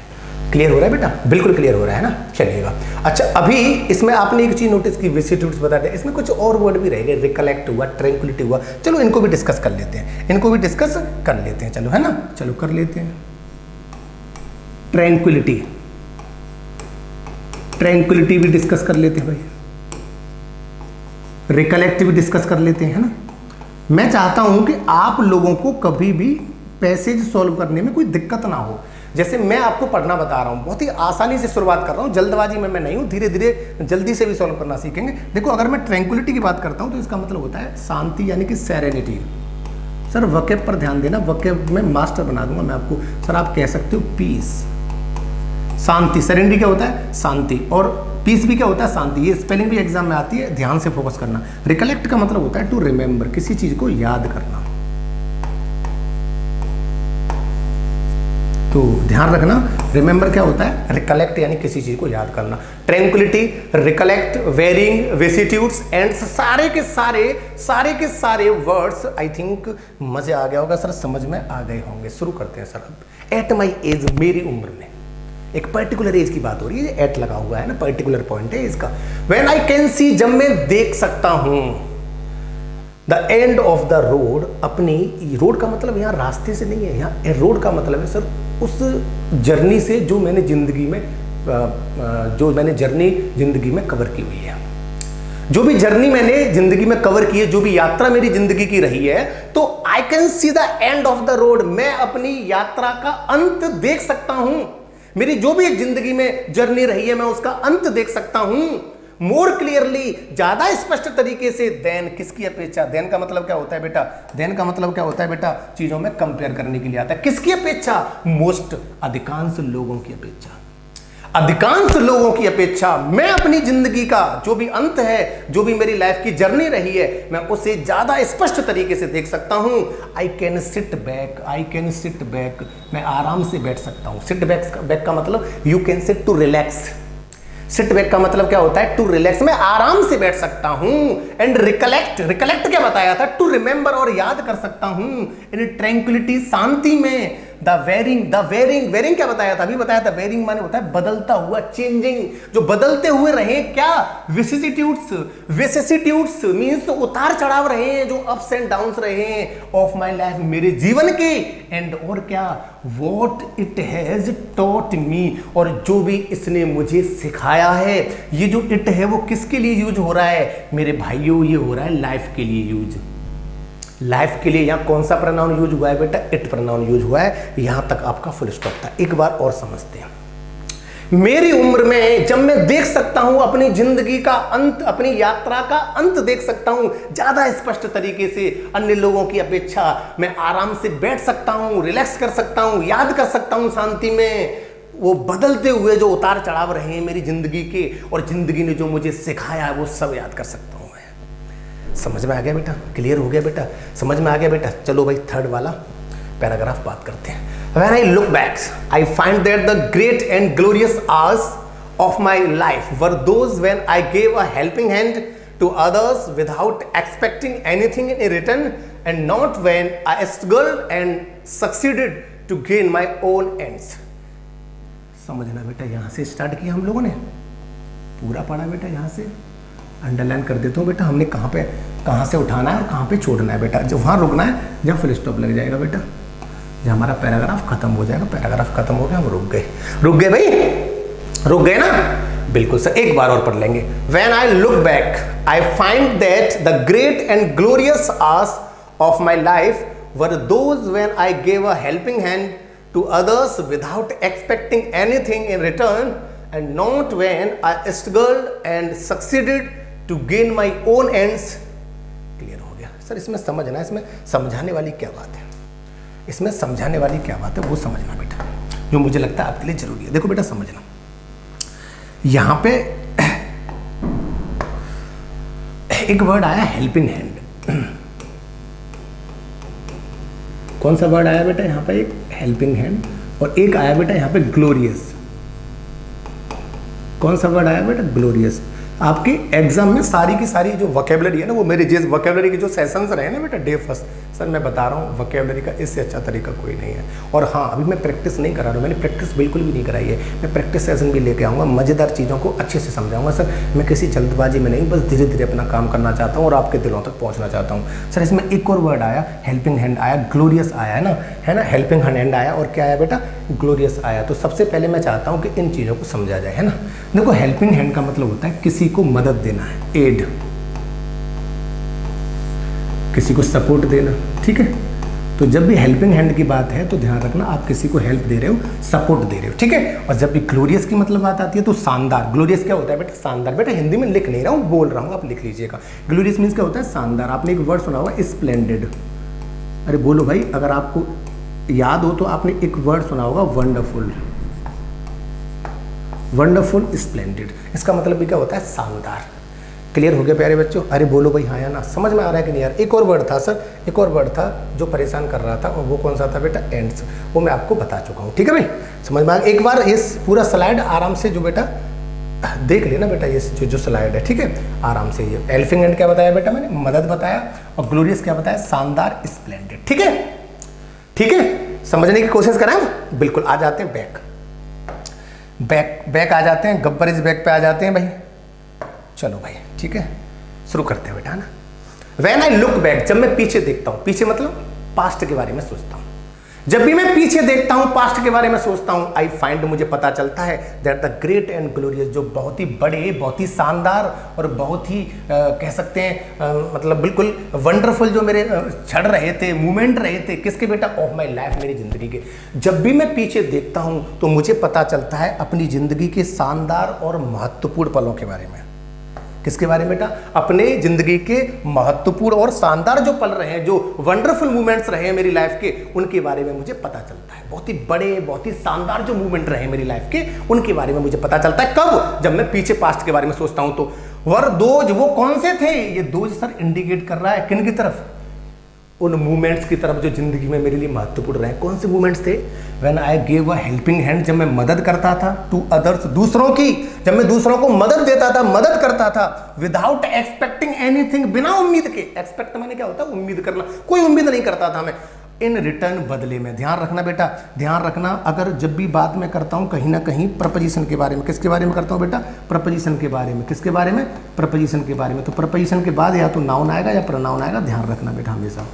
क्लियर हो रहा है बेटा? बिल्कुल क्लियर हो रहा है ना। चलिएगा। अच्छा, अभी इसमें आपने एक चीज़ नोटिस की, विसिट्यूड्स बता दें, इसमें कुछ और वर्ड भी रह गए, रिकलेक्ट हुआ, ट्रैंक्विलिटी हुआ। चलो इनको भी डिस्कस कर लेते हैं, चलो, है ना। चलो कर लेते हैं। ट्रैंक्विलिटी भी डिस्कस कर लेते हैं भाई, रिकलेक्ट भी डिस्कस कर लेते हैं, है ना। मैं चाहता हूं कि आप लोगों को कभी भी पैसेज सॉल्व करने में कोई दिक्कत ना हो। जैसे मैं आपको पढ़ना बता रहा हूँ, बहुत ही आसानी से शुरुआत कर रहा हूँ, जल्दबाजी में मैं नहीं हूँ, धीरे धीरे जल्दी से भी सॉल्व करना सीखेंगे। देखो अगर मैं ट्रैंक्विलिटी की बात करता हूँ तो इसका मतलब होता है शांति, यानी कि सेरेनिटी। सर वकेब पर ध्यान देना, वकेब में मास्टर बना दूंगा मैं आपको। सर आप कह सकते हो पीस, शांति। सेरेनिटी क्या होता है? शांति। और पीस भी क्या होता है? शांति। ये स्पेलिंग भी एग्जाम में आती है, ध्यान से फोकस करना। रिकलेक्ट का मतलब होता है टू रिमेंबर, किसी चीज को याद करना। तो ध्यान रखना, रिमेंबर क्या होता है? रिकलेक्ट, यानी किसी चीज को याद करना। Tranquillity, recollect, varying, vicissitudes, and सारे के सारे वर्ड्स आई थिंक मजे आ गया होगा सर, समझ में आ गए होंगे। शुरू करते हैं सर अब। एट माई एज, मेरी उम्र में, एक पर्टिकुलर एज की बात हो रही है, एट लगा हुआ है ना, पर्टिकुलर पॉइंट है इसका। व्हेन आई कैन सी, जब मैं देख सकता हूं, the end of the road, अपनी, रोड का मतलब यहाँ रास्ते से नहीं है, यहाँ रोड का मतलब है सर उस जर्नी से जो मैंने जिंदगी में कवर की हुई है। जो भी जर्नी मैंने जिंदगी में कवर की है, जो भी यात्रा मेरी जिंदगी की रही है, तो आई can see the end of the road, मैं अपनी यात्रा का अंत देख सकता हूं। मेरी जो भी जिंदगी में जर्नी रही है, मैं उसका अंत देख सकता हूं। मोर क्लियरली, ज्यादा स्पष्ट तरीके से, देन, किसकी अपेक्षा? देन का मतलब क्या होता है बेटा? देन का मतलब क्या होता है बेटा? चीजों में कंपेयर करने के लिए आता है। किसकी अपेक्षा? मोस्ट, अधिकांश लोगों की अपेक्षा। अधिकांश लोगों की अपेक्षा मैं अपनी जिंदगी का जो भी अंत है, जो भी मेरी लाइफ की जर्नी रही है, मैं उसे ज्यादा स्पष्ट तरीके से देख सकता हूं। आई कैन सिट बैक, मैं आराम से बैठ सकता हूं। सिट बैक का मतलब you can sit to relax. Sit back का मतलब क्या होता है? टू रिलैक्स, मैं आराम से बैठ सकता हूं। एंड रिकलेक्ट क्या बताया था? टू रिमेंबर, और याद कर सकता हूं। इन ट्रैंक्विलिटी, शांति में। द वेरिंग क्या बताया था? अभी बताया था। वेरिंग माने होता है बदलता हुआ, चेंजिंग, जो बदलते हुए रहे। क्या? विसिसिट्यूड्स मीन्स उतार चढ़ाव रहे हैं, जो अप्स एंड डाउन्स रहे हैं ऑफ माई लाइफ, मेरे जीवन के। एंड और क्या? वॉट इट हैज टॉट मी, और जो भी इसने मुझे सिखाया है। ये जो इट है वो किसके लिए यूज हो रहा है मेरे भाइयों? ये हो रहा है लाइफ के लिए यूज। लाइफ के लिए यहां कौन सा प्रोनाउन यूज हुआ है बेटा? इट प्रोनाउन यूज हुआ है। यहां तक आपका फुल स्टॉप था। एक बार और समझते हैं। मेरी उम्र में जब मैं देख सकता हूं अपनी जिंदगी का अंत, अपनी यात्रा का अंत देख सकता हूं ज्यादा स्पष्ट तरीके से अन्य लोगों की अपेक्षा, मैं आराम से बैठ सकता हूं, रिलैक्स कर सकता हूं, याद कर सकता हूं शांति में वो बदलते हुए जो उतार चढ़ाव रहे हैं मेरी जिंदगी के, और जिंदगी ने जो मुझे सिखाया है वो सब याद कर सकता हूं। समझ में आ गया बेटा? क्लियर हो गया बेटा? समझ में आ गया बेटा? चलो भाई थर्ड वाला पैराग्राफ बात करते हैं। When I look back, I find that the great and glorious hours of my life were those when I gave a helping hand to others without expecting anything in return, and not when I struggled and succeeded to gain my own ends. समझना बेटा, यहां से start किया हम लोगों ने, पूरा पढ़ा बेटा। यहां से अंडरलाइन कर देता हूँ बेटा, हमने कहाँ से उठाना है और कहाँ पे छोड़ना है बेटा। जब वहाँ रुकना है, जब फुल स्टॉप लग जाएगा बेटा, जब हमारा पैराग्राफ खत्म हो जाएगा। पैराग्राफ खत्म हो गया, हम रुक गए भाई, रुक गए ना? बिल्कुल सर, एक बार और पढ़ लेंगे। When I look back, I find that the great and glorious hours of my life were those when I gave a helping hand to others without expecting anything in return, and not when I struggled and succeeded to gain my own ends. Clear हो गया sir? इसमें समझना, इसमें समझाने वाली क्या बात है? इसमें समझाने वाली क्या बात है वो समझना बेटा, जो मुझे लगता है आपके लिए जरूरी है। देखो बेटा समझना, यहां पे एक वर्ड आया हेल्पिंग हैंड। कौन सा वर्ड आया बेटा यहां पे? एक हेल्पिंग हैंड, और एक आया बेटा यहां पे ग्लोरियस। कौन सा वर्ड आया बेटा? ग्लोरियस। आपके एग्जाम में सारी की सारी जो वोकैबुलरी है ना, वो मेरे जिस वोकैबुलरी के जो सेशंस रहे ना बेटा डे फर्स्ट, सर मैं बता रहा हूँ वोकैबुलरी का इससे अच्छा तरीका कोई नहीं है। और हाँ, अभी मैं प्रैक्टिस नहीं करा रहा हूँ, मैंने प्रैक्टिस बिल्कुल भी नहीं कराई है। मैं प्रैक्टिस सेशन भी लेके आऊँगा, मज़ेदार चीज़ों को अच्छे से समझाऊंगा सर। मैं किसी जल्दबाजी में नहीं, बस धीरे धीरे अपना काम करना चाहता हूँ और आपके दिलों तक पहुँचना चाहता हूँ। सर इसमें एक और वर्ड आया, हेल्पिंग हैंड आया, ग्लोरियस आया है ना, हेल्पिंग हैंड आया, और क्या आया बेटा? ग्लोरियस आया। तो सबसे पहले मैं चाहता हूँ कि इन चीज़ों को समझा जाए, है ना। देखो हेल्पिंग हैंड का मतलब होता है किसी को मदद देना है, एड, किसी को सपोर्ट देना, ठीक है। तो जब भी हेल्पिंग हैंड की बात है तो ध्यान रखना आप किसी को हेल्प दे रहे हो, सपोर्ट दे रहे हो, ठीक है। और जब भी ग्लोरियस की मतलब बात आती है तो शानदार। ग्लोरियस क्या होता है बेटा? शानदार। बेटा हिंदी में लिख नहीं रहा हूँ, बोल रहा हूँ, आप लिख लीजिएगा। ग्लोरियस मीन्स क्या होता है? शानदार। आपने एक वर्ड सुना होगा स्प्लेंडेड। अरे बोलो भाई, अगर आपको याद हो तो आपने एक वर्ड सुना होगा वंडरफुल। वंडरफुल, स्प्लेंडेड, इसका मतलब भी क्या होता है? शानदार। क्लियर हो गया प्यारे बच्चों? अरे बोलो भाई हाँ या ना, समझ में आ रहा है कि नहीं यार? एक और वर्ड था सर, एक और वर्ड था जो परेशान कर रहा था, और वो कौन सा था बेटा? एंड्स। वो मैं आपको बता चुका हूँ, ठीक है भाई, समझ में आ गया। एक बार इस पूरा स्लाइड आराम से जो बेटा देख लेना बेटा, ये जो स्लाइड है, ठीक है, आराम से। ये हेल्पिंग हैंड क्या बताया बेटा मैंने? मदद बताया। और ग्लोरियस क्या बताया? शानदार, स्प्लेंडेड, ठीक है, ठीक है। समझने की कोशिश करें बिल्कुल। आ जाते हैं बैक आ जाते हैं, गब्बर इस बैक पे आ जाते हैं भाई। चलो भाई ठीक है, शुरू करते हैं बेटा, है ना। व्हेन आई लुक बैक, जब मैं पीछे देखता हूं, पीछे मतलब पास्ट के बारे में सोचता हूं। जब भी मैं पीछे देखता हूं, पास्ट के बारे में सोचता हूं, आई फाइंड, मुझे पता चलता है that the great and glorious, जो बहुत ही बड़े, बहुत ही शानदार और बहुत ही कह सकते हैं मतलब बिल्कुल वंडरफुल जो मेरे क्षण रहे थे, मूवमेंट रहे थे, किसके बेटा? ऑफ माई लाइफ, मेरी जिंदगी के। जब भी मैं पीछे देखता हूं तो मुझे पता चलता है अपनी जिंदगी के शानदार और महत्वपूर्ण पलों के बारे में। किसके बारे में बेटा? अपने जिंदगी के महत्वपूर्ण और शानदार जो पल रहे हैं, जो वंडरफुल मूवमेंट्स रहे हैं मेरी लाइफ के, उनके बारे में मुझे पता चलता है। बहुत ही बड़े, बहुत ही शानदार जो मूवमेंट रहे हैं मेरी लाइफ के, उनके बारे में मुझे पता चलता है। कब? जब मैं पीछे पास्ट के बारे में सोचता हूं तो। वर दोज, वो कौन से थे? ये दोज सर इंडिकेट कर रहा है किन की तरफ? उन मूवमेंट्स की तरफ जो जिंदगी में मेरे लिए महत्वपूर्ण रहे। कौन से मूवमेंट्स थे? When I gave a helping hand, जब मैं मदद करता था, टू अदर्स, दूसरों की, जब मैं दूसरों को मदद देता था, मदद करता था, विदाउट एक्सपेक्टिंग एनीथिंग, बिना उम्मीद के। एक्सपेक्ट माने क्या होता है? उम्मीद करना। कोई उम्मीद नहीं करता था मैं। इन रिटर्न, बदले में। ध्यान रखना बेटा, ध्यान रखना, अगर जब भी बात मैं करता हूं कहीं ना कहीं प्रपोजिशन के बारे में, किसके बारे में करता हूं बेटा? प्रपोजिशन के बारे में। किसके बारे में? प्रपोजिशन के बारे में। तो प्रपोजिशन के बाद या तो नाउन आएगा या प्रोनाउन आएगा, ध्यान रखना बेटा हमेशा।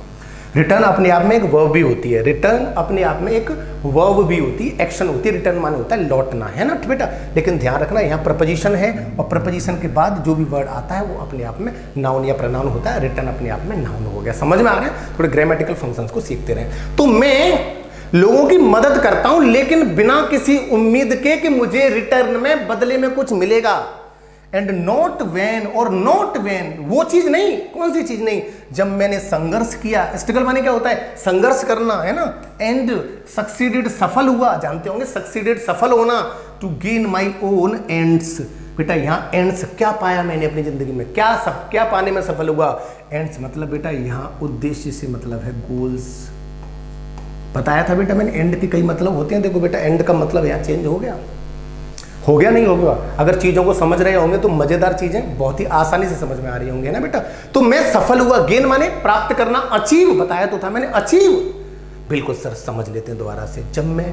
रिटर्न अपने आप में एक वर्ब भी होती है, रिटर्न अपने आप में एक वर्ब भी होती है, एक्शन होती है। रिटर्न माने होता है लौटना, है ना बेटा? लेकिन ध्यान रखना, यहाँ प्रपोजिशन है और प्रपोजिशन के बाद जो भी वर्ड आता है वो अपने आप में नाउन या प्रोनाउन होता है। रिटर्न अपने आप में नाउन हो गया। समझ में आ रहा है? थोड़े ग्रामेटिकल फंक्शंस को सीखते रहे। तो मैं लोगों की मदद करता हूं, लेकिन बिना किसी उम्मीद के कि मुझे रिटर्न में, बदले में कुछ मिलेगा। एंड नॉट वेन, और नॉट वेन, वो चीज नहीं। कौन सी चीज नहीं? जब मैंने संघर्ष किया। स्ट्रगल माने क्या होता है? संघर्ष करना, है ना? एंड सक्सीडेड, सफल हुआ, जानते होंगे सक्सीडेड, सफल होना। To gain my own ends, बेटा यहाँ एंड्स, क्या पाया मैंने अपनी जिंदगी में, क्या पाने में सफल हुआ? एंड्स मतलब बेटा यहाँ उद्देश्य से मतलब है गोल्स। बताया था बेटा मैंने, एंड के कई मतलब होते हैं। देखो बेटा, एंड का मतलब यहाँ चेंज हो गया, नहीं होगा? अगर चीजों को समझ रहे होंगे तो मजेदार चीजें बहुत ही आसानी से समझ में आ रही होंगी ना बेटा। तो मैं सफल हुआ, गेन माने प्राप्त करना, अचीव बताया तो था मैंने, अचीव। बिल्कुल सर, समझ लेते हैं दोबारा से। जब मैं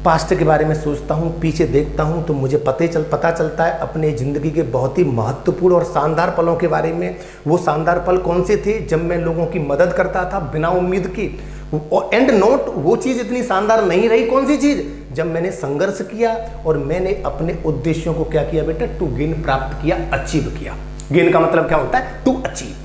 पास्ट के बारे में सोचता हूं, पीछे देखता हूं, तो मुझे पता चलता है अपने जिंदगी के बहुत ही महत्वपूर्ण और शानदार पलों के बारे में। वो शानदार पल कौन से थे? जब मैं लोगों की मदद करता था बिना उम्मीद की। एंड नोट, वो चीज इतनी शानदार नहीं रही। कौन सी चीज? जब मैंने संघर्ष किया और मैंने अपने उद्देश्यों को क्या किया बेटा? टू गेन, प्राप्त किया, अचीव किया। गेन का मतलब क्या होता है? To achieve.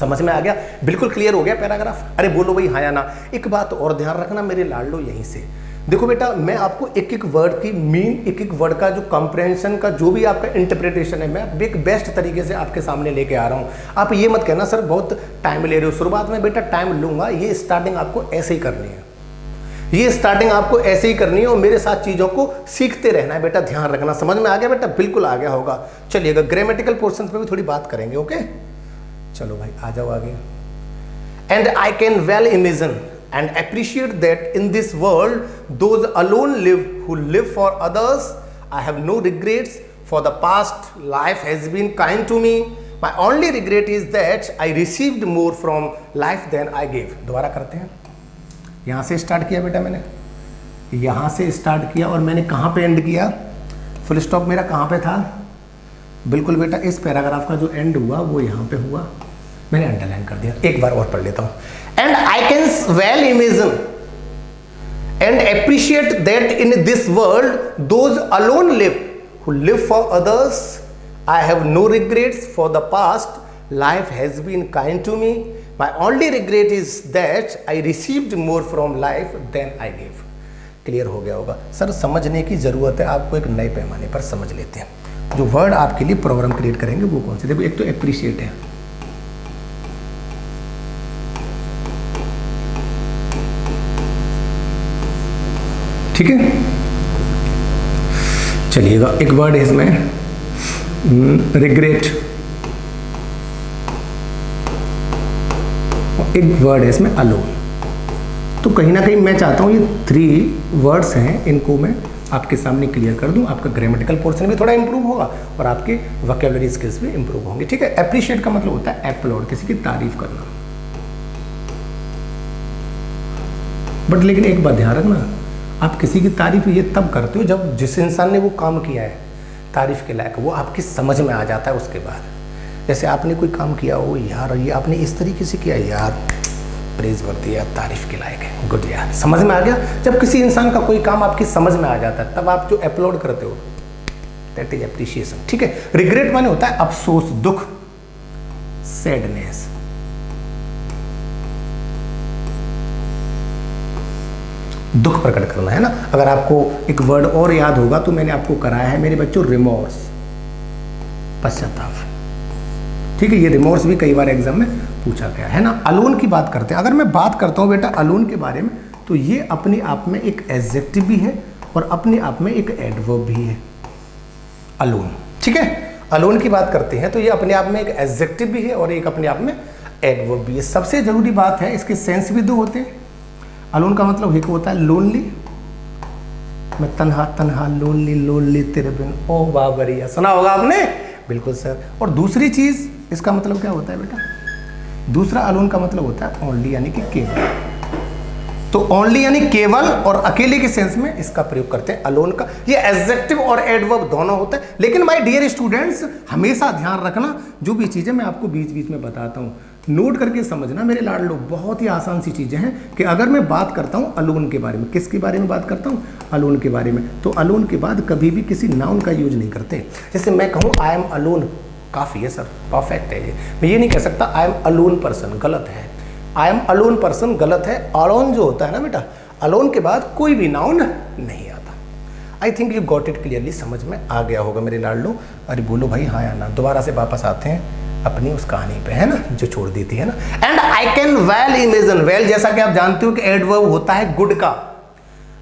समझ में आ गया? बिल्कुल क्लियर हो गया पैराग्राफ? अरे बोलो भाई हाँ या ना। एक बात और ध्यान रखना मेरे लाडलो, यहीं से देखो बेटा, मैं आपको एक एक वर्ड की मीन, एक एक वर्ड का जो कंप्रेंशन का जो भी आपका इंटरप्रिटेशन है, मैं एक बेस्ट तरीके से आपके सामने लेके आ रहा हूँ। आप ये मत कहना सर बहुत टाइम ले रहे हो। शुरुआत में बेटा टाइम लूंगा, ये स्टार्टिंग आपको ऐसे ही करनी है, ये स्टार्टिंग आपको ऐसे ही करनी है और मेरे साथ चीज़ों को सीखते रहना है बेटा। ध्यान रखना। समझ में आ गया बेटा? बिल्कुल आ गया होगा। चलिएगा, ग्रामेटिकल पोर्शन पे भी थोड़ी बात करेंगे। ओके, चलो भाई आ जाओ आगे। And I can well imagine and appreciate that in this world those alone live who live for others. I have no regrets for the past. Life has been kind to me. My only regret is that I received more from life than I gave. दोबारा करते हैं। यहाँ से start किया बेटा मैंने, यहाँ से स्टार्ट किया और मैंने कहाँ पे एंड किया? फुल स्टॉप मेरा कहाँ पे था? बिल्कुल बेटा, इस पैराग्राफ का जो एंड हुआ वो यहाँ पे हुआ, मैंने अंडरलाइन कर दिया। एक बार और पढ़ लेता हूँ। And I can well imagine and appreciate that in this world those alone live who live for others. I have no regrets for the past. Life has been kind to me. My only regret is that I received more from life than I gave. Clear हो गया होगा sir? समझने की जरूरत है आपको, एक नए पैमाने पर समझ लेते हैं। जो वर्ड आपके लिए प्रोग्राम क्रिएट करेंगे वो कौन से? देखो, एक तो एप्रिशिएट है, ठीक है? चलिएगा, एक वर्ड है इसमें रिग्रेट, एक वर्ड है इसमें अलोन। तो कहीं ना कहीं मैं चाहता हूं ये 3 वर्ड्स हैं, इनको मैं आपके सामने क्लियर कर दूं। आपका ग्रामेटिकल पोर्शन भी थोड़ा इंप्रूव होगा और आपके वोकैबुलरी स्किल्स भी इंप्रूव होंगे, ठीक है? एप्रिशिएट का मतलब होता है अपलॉड, किसी की तारीफ करना। बट लेकिन एक बात ध्यान रखना, आप किसी की तारीफ ये तब करते हो जब जिस इंसान ने वो काम किया है तारीफ के लायक, वो आपकी समझ में आ जाता है उसके बाद। जैसे आपने कोई काम किया हो, यार ये आपने इस तरीके से किया, यार प्रेज वर्दी, यार तारीफ के लायक है, गुड यार, समझ में आ गया? जब किसी इंसान का कोई काम आपकी समझ में आ जाता है तब आप जो अपलोड करते हो, दैट इज एप्रिशिएशन, ठीक है? रिग्रेट माने होता है अफसोस, दुख, सैडनेस। दुख प्रकट करना, है ना? अगर आपको एक वर्ड और याद होगा तो मैंने आपको कराया है मेरे बच्चों, रिमोर्स। पश्चाताप। ठीक है, ये रिमोर्स भी कई बार एग्जाम में पूछा गया है ना। अलोन की बात करते हैं। अगर मैं बात करता हूँ बेटा अलोन के बारे में, तो ये अपने आप में एक एडजेक्टिव भी है और अपने आप में एक एडवर्ब भी है, अलोन। ठीक है, अलोन की बात करते हैं तो ये अपने आप में एक एडजेक्टिव भी है और एक अपने आप में एडवर्ब भी है। सबसे जरूरी बात है, इसके सेंस भी दो होते हैं। अलोन का मतलब एक होता है लोनली, मैं तन्हा तन्हा लोनली लोनली तेरे बिन ओ बाबरिया, सुना होगा आपने, बिल्कुल सर। और दूसरी चीज इसका मतलब क्या होता है बेटा, दूसरा अलोन का मतलब होता है ओनली, यानी कि केवल। तो ओनली यानी केवल और अकेले के सेंस में इसका प्रयोग करते हैं अलोन का। ये एडजेक्टिव और एडवर्ब दोनों होते हैं। लेकिन माय डियर स्टूडेंट्स, हमेशा ध्यान रखना, जो भी चीजें मैं आपको बीच बीच में बताता हूँ नोट करके समझना मेरे लाडलो। बहुत ही आसान सी चीजें हैं कि अगर मैं बात करता हूँ अलोन के बारे में, किसके बारे में बात करता हूँ, अलोन के बारे में, तो अलोन के बाद कभी भी किसी नाउन का यूज नहीं करते। जैसे मैं कहूँ आई एम अलोन, काफी है सर, परफेक्ट है ये। मैं ये नहीं कह सकता आई एम अलोन पर्सन, गलत है। आई एम अलोन पर्सन गलत है। अलोन जो होता है ना बेटा, अलोन के बाद कोई भी नाउन नहीं आता। आई think you got it clearly, समझ में आ गया होगा मेरे लाडलो। अरे बोलो भाई हाँ या ना। दोबारा से वापस आते हैं अपनी उस कहानी पे, है ना, जो छोड़ दी थी, है ना। And I can well imagine, well जैसा कि आप जानते हो कि एडवर्ब होता है गुड का।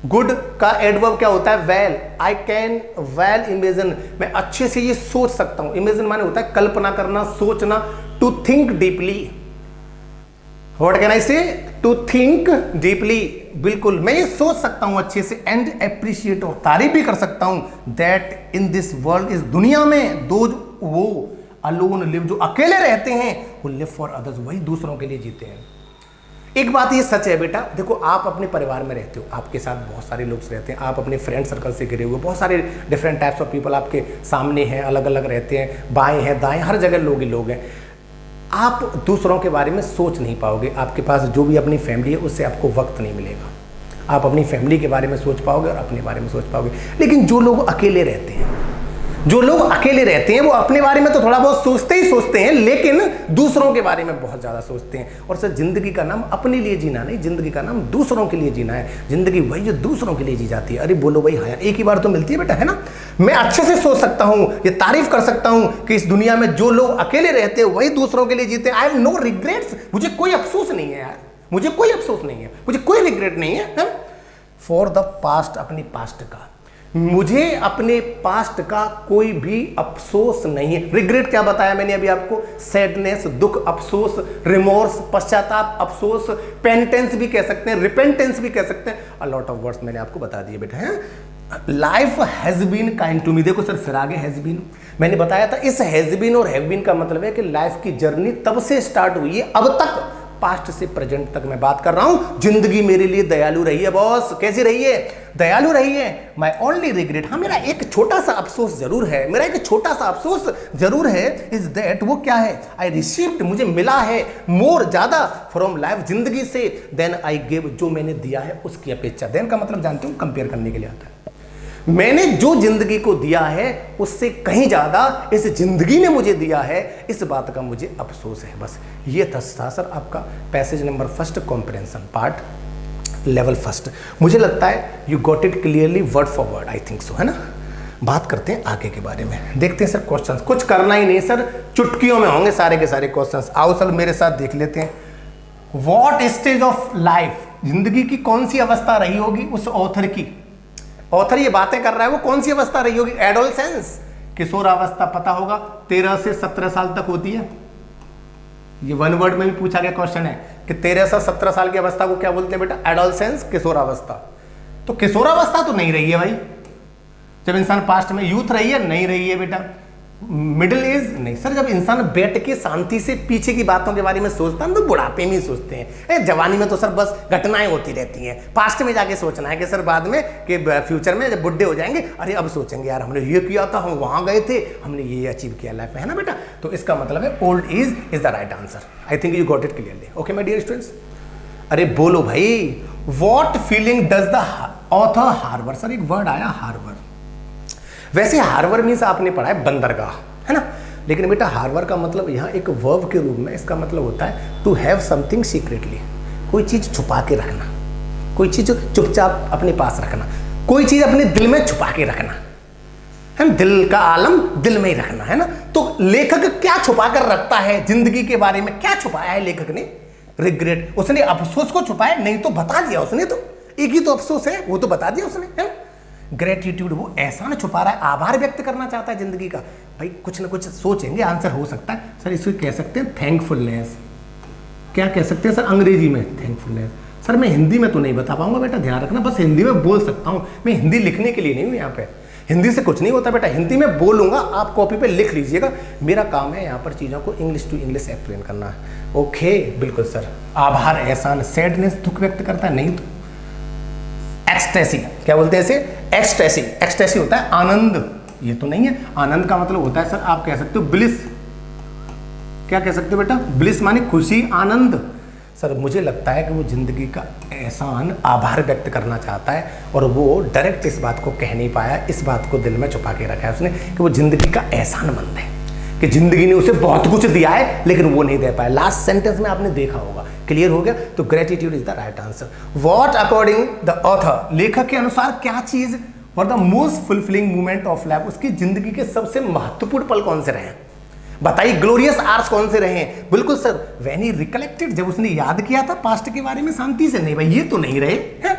गुड का एडवर्ब क्या होता है, well. I can well imagine, मैं अच्छे से ये सोच सकता हूं। इमेजिन माने होता है कल्पना करना, सोचना, to think deeply. What can I say, to think deeply, बिल्कुल मैं ये सोच सकता हूं अच्छे से। एंड एप्रिशिएट, और तारीफ भी कर सकता हूं, दैट इन दिस वर्ल्ड, इस दुनिया में, दो वो अलोन लिव, जो अकेले रहते हैं, वो लिव फॉर अदर्स, वही दूसरों के लिए जीते हैं। एक बात ये सच है बेटा, देखो आप अपने परिवार में रहते हो, आपके साथ बहुत सारे लोग रहते हैं, आप अपने फ्रेंड सर्कल से घिरे हुए, बहुत सारे डिफरेंट टाइप्स ऑफ पीपल आपके सामने हैं, अलग अलग रहते हैं, बाएं हैं दाएं, हर जगह लोग ही लोग हैं। आप दूसरों के बारे में सोच नहीं पाओगे। आपके पास जो भी अपनी फैमिली है उससे आपको वक्त नहीं मिलेगा। आप अपनी फैमिली के बारे में सोच पाओगे और अपने बारे में सोच पाओगे। लेकिन जो लोग अकेले रहते हैं, जो लोग अकेले रहते हैं, वो अपने बारे में तो थोड़ा बहुत सोचते ही सोचते हैं, लेकिन दूसरों के बारे में बहुत ज्यादा सोचते हैं। और सर जिंदगी का नाम अपने लिए जीना नहीं, जिंदगी का नाम दूसरों के लिए जीना है। जिंदगी वही जो दूसरों के लिए जी जाती है। अरे बोलो भाई हाँ यार, एक ही बार तो मिलती है बेटा, है ना। मैं अच्छे से सोच सकता हूं, ये तारीफ कर सकता हूं कि इस दुनिया में जो लोग अकेले रहते हैं वही दूसरों के लिए जीते हैं। आई हैव नो रिग्रेट्स, मुझे कोई अफसोस नहीं है यार, मुझे कोई अफसोस नहीं है, मुझे कोई रिग्रेट नहीं है। फॉर द पास्ट, अपनी पास्ट का, मुझे अपने पास्ट का कोई भी अफसोस नहीं है। रिग्रेट क्या बताया मैंने अभी आपको, सैडनेस, दुख, अफसोस, रिमोर्स, पश्चाताप, अफसोस, पेनिटेंस भी कह सकते हैं, रिपेंटेंस भी कह सकते हैं। अ लॉट ऑफ वर्ड्स मैंने आपको बता दिए बेटा, है। Life has been kind to me, देखो सर फिर आगे हैज बीन मैंने बताया था। इस हैज बीन और हैव बीन का मतलब है कि लाइफ की जर्नी तब से स्टार्ट हुई है अब तक, पास्ट से प्रेजेंट तक मैं बात कर रहा हूं। जिंदगी मेरे लिए दयालु रही है बॉस, कैसी रही है, दयालु रही है। माई ओनली रिग्रेट, हाँ मेरा एक छोटा सा अफसोस जरूर है, मेरा एक छोटा सा अफसोस जरूर है, इज दैट, वो क्या है, आई रिसीव्ड, मुझे मिला है, मोर, ज्यादा, फ्रॉम लाइफ, जिंदगी से, देन आई गिव, जो मैंने दिया है उसकी अपेक्षा। देन का मतलब जानते हो, कंपेयर करने के लिए आता है। मैंने जो जिंदगी को दिया है उससे कहीं ज्यादा इस जिंदगी ने मुझे दिया है, इस बात का मुझे अफसोस है। बस ये था सर आपका passage number first, comprehension part level first. मुझे लगता है you got it clearly word for word, I think so, है ना। बात करते हैं आगे के बारे में, देखते हैं सर क्वेश्चंस। कुछ करना ही नहीं सर, चुटकियों में होंगे सारे के सारे क्वेश्चंस। आओ सर मेरे साथ देख लेते हैं। व्हाट स्टेज ऑफ लाइफ, जिंदगी की कौन सी अवस्था रही होगी उस ऑथर की, ऑथर ये बातें कर रहा है वो कौन सी अवस्था रही होगी, एडोलसेंस, किशोरावस्था, पता होगा 13 से 17 साल तक होती है। ये वन वर्ड में भी पूछा गया क्वेश्चन है कि 13 से 17 साल की अवस्था को क्या बोलते हैं बेटा, एडोलसेंस, किशोरावस्था। तो किशोरावस्था तो नहीं रही है भाई, जब इंसान पास्ट में यूथ रही है, नहीं रही है बेटा। मिडिल एज नहीं सर, जब इंसान बैठ के शांति से पीछे की बातों के बारे में सोचता है तो बुढ़ापे में ही सोचते हैं। जवानी में तो सर बस घटनाएं होती रहती हैं, पास्ट में जाके सोचना है कि सर बाद में कि फ्यूचर में जब बुढ़े हो जाएंगे, अरे अब सोचेंगे यार हमने ये किया था, हम वहां गए थे, हमने ये अचीव किया लाइफ में, है ना बेटा। तो इसका मतलब है old age is the right answer. I think you got it clearly, okay my dear students. अरे बोलो भाई, what feeling does the author harbour, sir एक वर्ड आया हार्बर। वैसे हार्बर मीन्स आपने पढ़ा है बंदरगाह, है ना, लेकिन बेटा हार्बर का मतलब यहाँ एक वर्ब के रूप में इसका मतलब होता है टू हैव समथिंग सीक्रेटली, कोई चीज छुपा के रखना, कोई चीज चुपचाप अपने पास रखना, कोई चीज अपने दिल में छुपा के रखना। है ना, दिल का आलम दिल में ही रखना, है ना। तो लेखक क्या छुपा कर रखता है जिंदगी के बारे में, क्या छुपाया है लेखक ने? रिग्रेट। उसने अफसोस को छुपाया नहीं, तो बता दिया उसने, तो एक ही तो अफसोस है, वो तो बता दिया उसने, है। ग्रेटिट्यूड, वो एहसान छुपा रहा है, आभार व्यक्त करना चाहता है जिंदगी का। भाई कुछ ना कुछ सोचेंगे, आंसर हो सकता है सर। इसको कह सकते हैं थैंकफुलनेस। क्या कह सकते हैं सर अंग्रेजी में? थैंकफुलनेस। सर मैं हिंदी में तो नहीं बता पाऊंगा बेटा, ध्यान रखना, बस हिंदी में बोल सकता हूँ मैं, हिंदी लिखने के लिए नहीं हूँ यहाँ पे। हिंदी से कुछ नहीं होता बेटा, हिंदी में बोलूंगा, आप कॉपी पे लिख लीजिएगा। मेरा काम है यहाँ पर चीज़ों को इंग्लिश टू इंग्लिश एक्सप्लेन करना है। ओके, बिल्कुल सर। आभार, एहसान, सैडनेस, दुख व्यक्त करता है, नहीं तो एक्सटेसी, क्या बोलते हैं इसे? एक्सटेसी। एक्सटेसी होता है आनंद, ये तो नहीं है। आनंद का मतलब होता है सर, आप कह सकते हो ब्लिस। क्या कह सकते हो बेटा? ब्लिस माने खुशी, आनंद। सर मुझे लगता है कि वो जिंदगी का एहसान, आभार व्यक्त करना चाहता है, और वो डायरेक्ट इस बात को कह नहीं पाया, इस बात को दिल में छुपा के रखा है उसने कि वो जिंदगी का एहसानमंद है, कि जिंदगी ने उसे बहुत कुछ दिया है लेकिन वो नहीं दे पाया। लास्ट सेंटेंस में आपने देखा होगा, क्लियर हो गया? तो gratitude is the right answer. What according the author, लेखक के अनुसार क्या चीज for the most fulfilling moment of life, उसकी जिंदगी के सबसे महत्वपूर्ण पल कौन से रहे? बताइए, ग्लोरियस आवर्स कौन से रहे? बिल्कुल सर, व्हेन ही रिकलेक्टेड, जब उसने याद किया था पास्ट के बारे में शांति से। नहीं भाई, ये तो नहीं रहे हैं।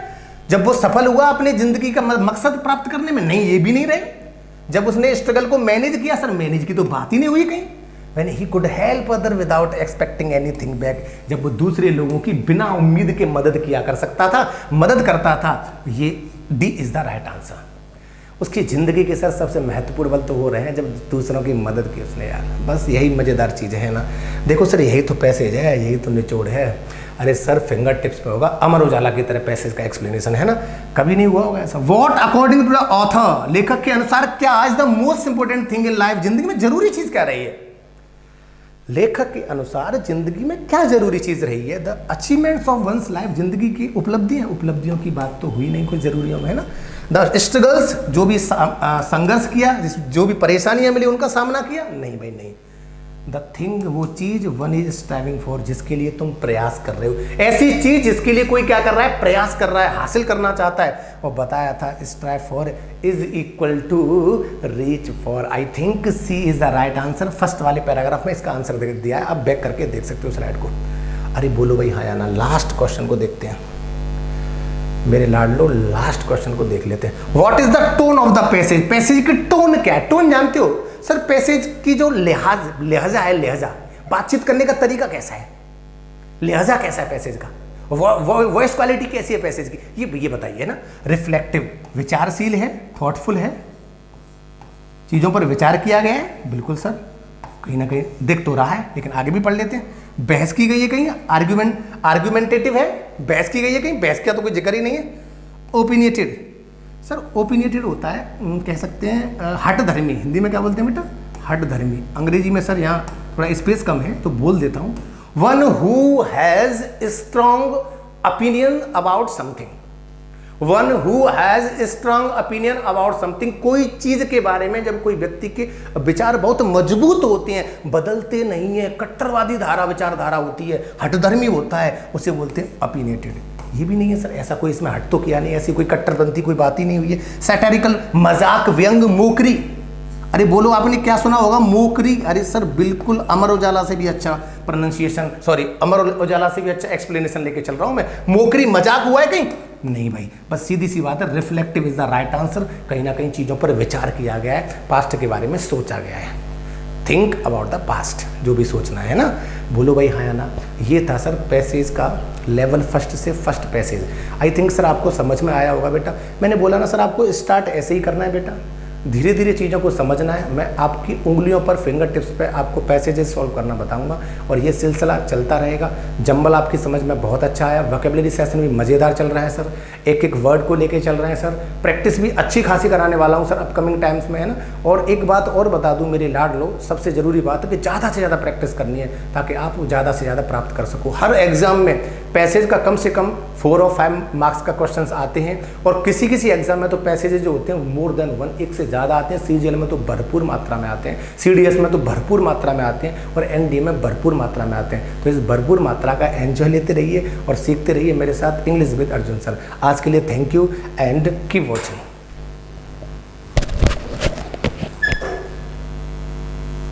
जब वो सफल हुआ अपने जिंदगी का मकसद प्राप्त करने में, नहीं ये भी नहीं रहे। जब उसने स्ट्रगल को मैनेज किया, सर मैनेज की तो बात ही नहीं हुई कहीं। When he could help other without expecting anything back, जब वो दूसरे लोगों की बिना उम्मीद के मदद किया कर सकता था, मदद करता था। ये D is the right answer. उसकी ज़िंदगी के साथ सबसे महत्वपूर्ण पल तो हो रहे हैं जब दूसरों की मदद की उसने, यार बस यही मज़ेदार चीज़ें हैं ना। देखो सर, यही तो पैसेज है, यही तो निचोड़ है। अरे सर, फिंगर टिप्स पे होगा, अमर उजाला की तरह पैसेज का एक्सप्लेनेशन, है ना, कभी नहीं हुआ होगा ऐसा। What according to the author, लेखक के अनुसार क्या is the most important thing in life, जिंदगी में जरूरी चीज़ क्या रही है? लेखक के अनुसार जिंदगी में क्या जरूरी चीज़ रही है? The achievements of one's life, जिंदगी की उपलब्धियाँ। उपलब्धियों की बात तो हुई नहीं कुछ जरूरियों में, है ना। द स्ट्रगल्स, जो भी संघर्ष किया, जो भी परेशानियां मिली उनका सामना किया, नहीं भाई नहीं। द थिंग, वो चीज, वन इज स्ट्राइविंग फॉर, जिसके लिए तुम प्रयास कर रहे हो। ऐसी चीज जिसके लिए कोई क्या कर रहा है? प्रयास कर रहा है, हासिल करना चाहता है। और बताया था strive for is equal to reach for. I think C is the right answer. First वाले पैराग्राफ में इसका आंसर दे दिया है, आप बैक करके देख सकते हो स्लाइड को। अरे बोलो भाई हाँ या ना। लास्ट क्वेश्चन को देखते हैं मेरे लाडलो, लास्ट क्वेश्चन को देख लेते हैं। What is the tone of the passage, passage की टोन क्या है? टोन जानते हो सर? पैसेज की जो लहजा है, लहजा, बातचीत करने का तरीका कैसा है, लहजा कैसा है पैसेज का, वॉइस क्वालिटी कैसी है पैसेज की, ये बताइए ना। रिफ्लेक्टिव, विचारशील है, थॉटफुल है, चीजों पर विचार किया गया है। बिल्कुल सर, कहीं ना कहीं दिख तो रहा है, लेकिन आगे भी पढ़ लेते हैं। बहस की गई है कहीं, आर्गुमेंटेटिव है, बहस की गई है कहीं, बहस का तो कोई जिक्र ही नहीं है। ओपिनियटेड, सर ओपिनियटेड होता है, कह सकते हैं हट धर्मी। हिंदी में क्या बोलते हैं बेटा? हट धर्मी। अंग्रेजी में सर यहाँ थोड़ा स्पेस कम है तो बोल देता हूँ। One who has strong opinion about something, one who has strong opinion about something. कोई चीज के बारे में जब कोई व्यक्ति के विचार बहुत मजबूत होते हैं, बदलते नहीं है, कट्टरवादी विचारधारा होती है, हठधर्मी होता है, उसे बोलते हैं ओपिनियटेड। ये भी नहीं है सर, ऐसा कोई इसमें हट तो किया नहीं, ऐसी कोई कट्टरपंथी कोई बात ही नहीं हुई है। सैटेरिकल, मजाक, व्यंग, मोकरी। अरे बोलो, आपने क्या सुना होगा? मोकरी। अरे सर बिल्कुल, अमर उजाला से भी अच्छा प्रोनाउंसिएशन, सॉरी अमर उजाला से भी अच्छा एक्सप्लेनेशन लेके चल रहा हूं मैं। मोकरी, मजाक हुआ है कहीं? नहीं भाई, बस सीधी सी बात है, reflective is the right answer. कहीं ना कहीं चीज़ों पर विचार किया गया है, पास्ट के बारे में सोचा गया है। थिंक अबाउट द पास्ट, जो भी सोचना है ना। बोलो भाई हाँ या ना। ये था सर पैसेज का लेवल फर्स्ट से first passage. I think sir आपको समझ में आया होगा बेटा। मैंने बोला ना सर, आपको स्टार्ट ऐसे ही करना है बेटा, धीरे धीरे चीज़ों को समझना है। मैं आपकी उंगलियों पर, फिंगर टिप्स पे आपको पैसेजेस सॉल्व करना बताऊंगा और ये सिलसिला चलता रहेगा। जंबल आपकी समझ में बहुत अच्छा आया, वोकैबुलरी सेशन भी मज़ेदार चल रहा है सर, एक एक वर्ड को लेके चल रहे हैं सर। प्रैक्टिस भी अच्छी खासी कराने वाला हूँ सर अपकमिंग टाइम्स में, है ना। और एक बात और बता दूँ मेरे लाडलो, सबसे ज़रूरी बात है कि ज़्यादा से ज़्यादा प्रैक्टिस करनी है ताकि आप ज़्यादा से ज़्यादा प्राप्त कर सको। हर एग्जाम में पैसेज का कम से कम 4 और 5 मार्क्स का क्वेश्चंस आते हैं और किसी किसी एग्जाम में तो पैसेजेस जो होते हैं मोर देन 1, एक से ज़्यादा आते हैं। सीजीएल में तो भरपूर मात्रा में आते हैं, सीडीएस में तो भरपूर मात्रा में आते हैं और एनडीए में भरपूर मात्रा में आते हैं। तो इस भरपूर मात्रा का एंजॉय लेते रहिए और सीखते रहिए मेरे साथ इंग्लिश विद अर्जुन सर। आज के लिए thank you and keep watching.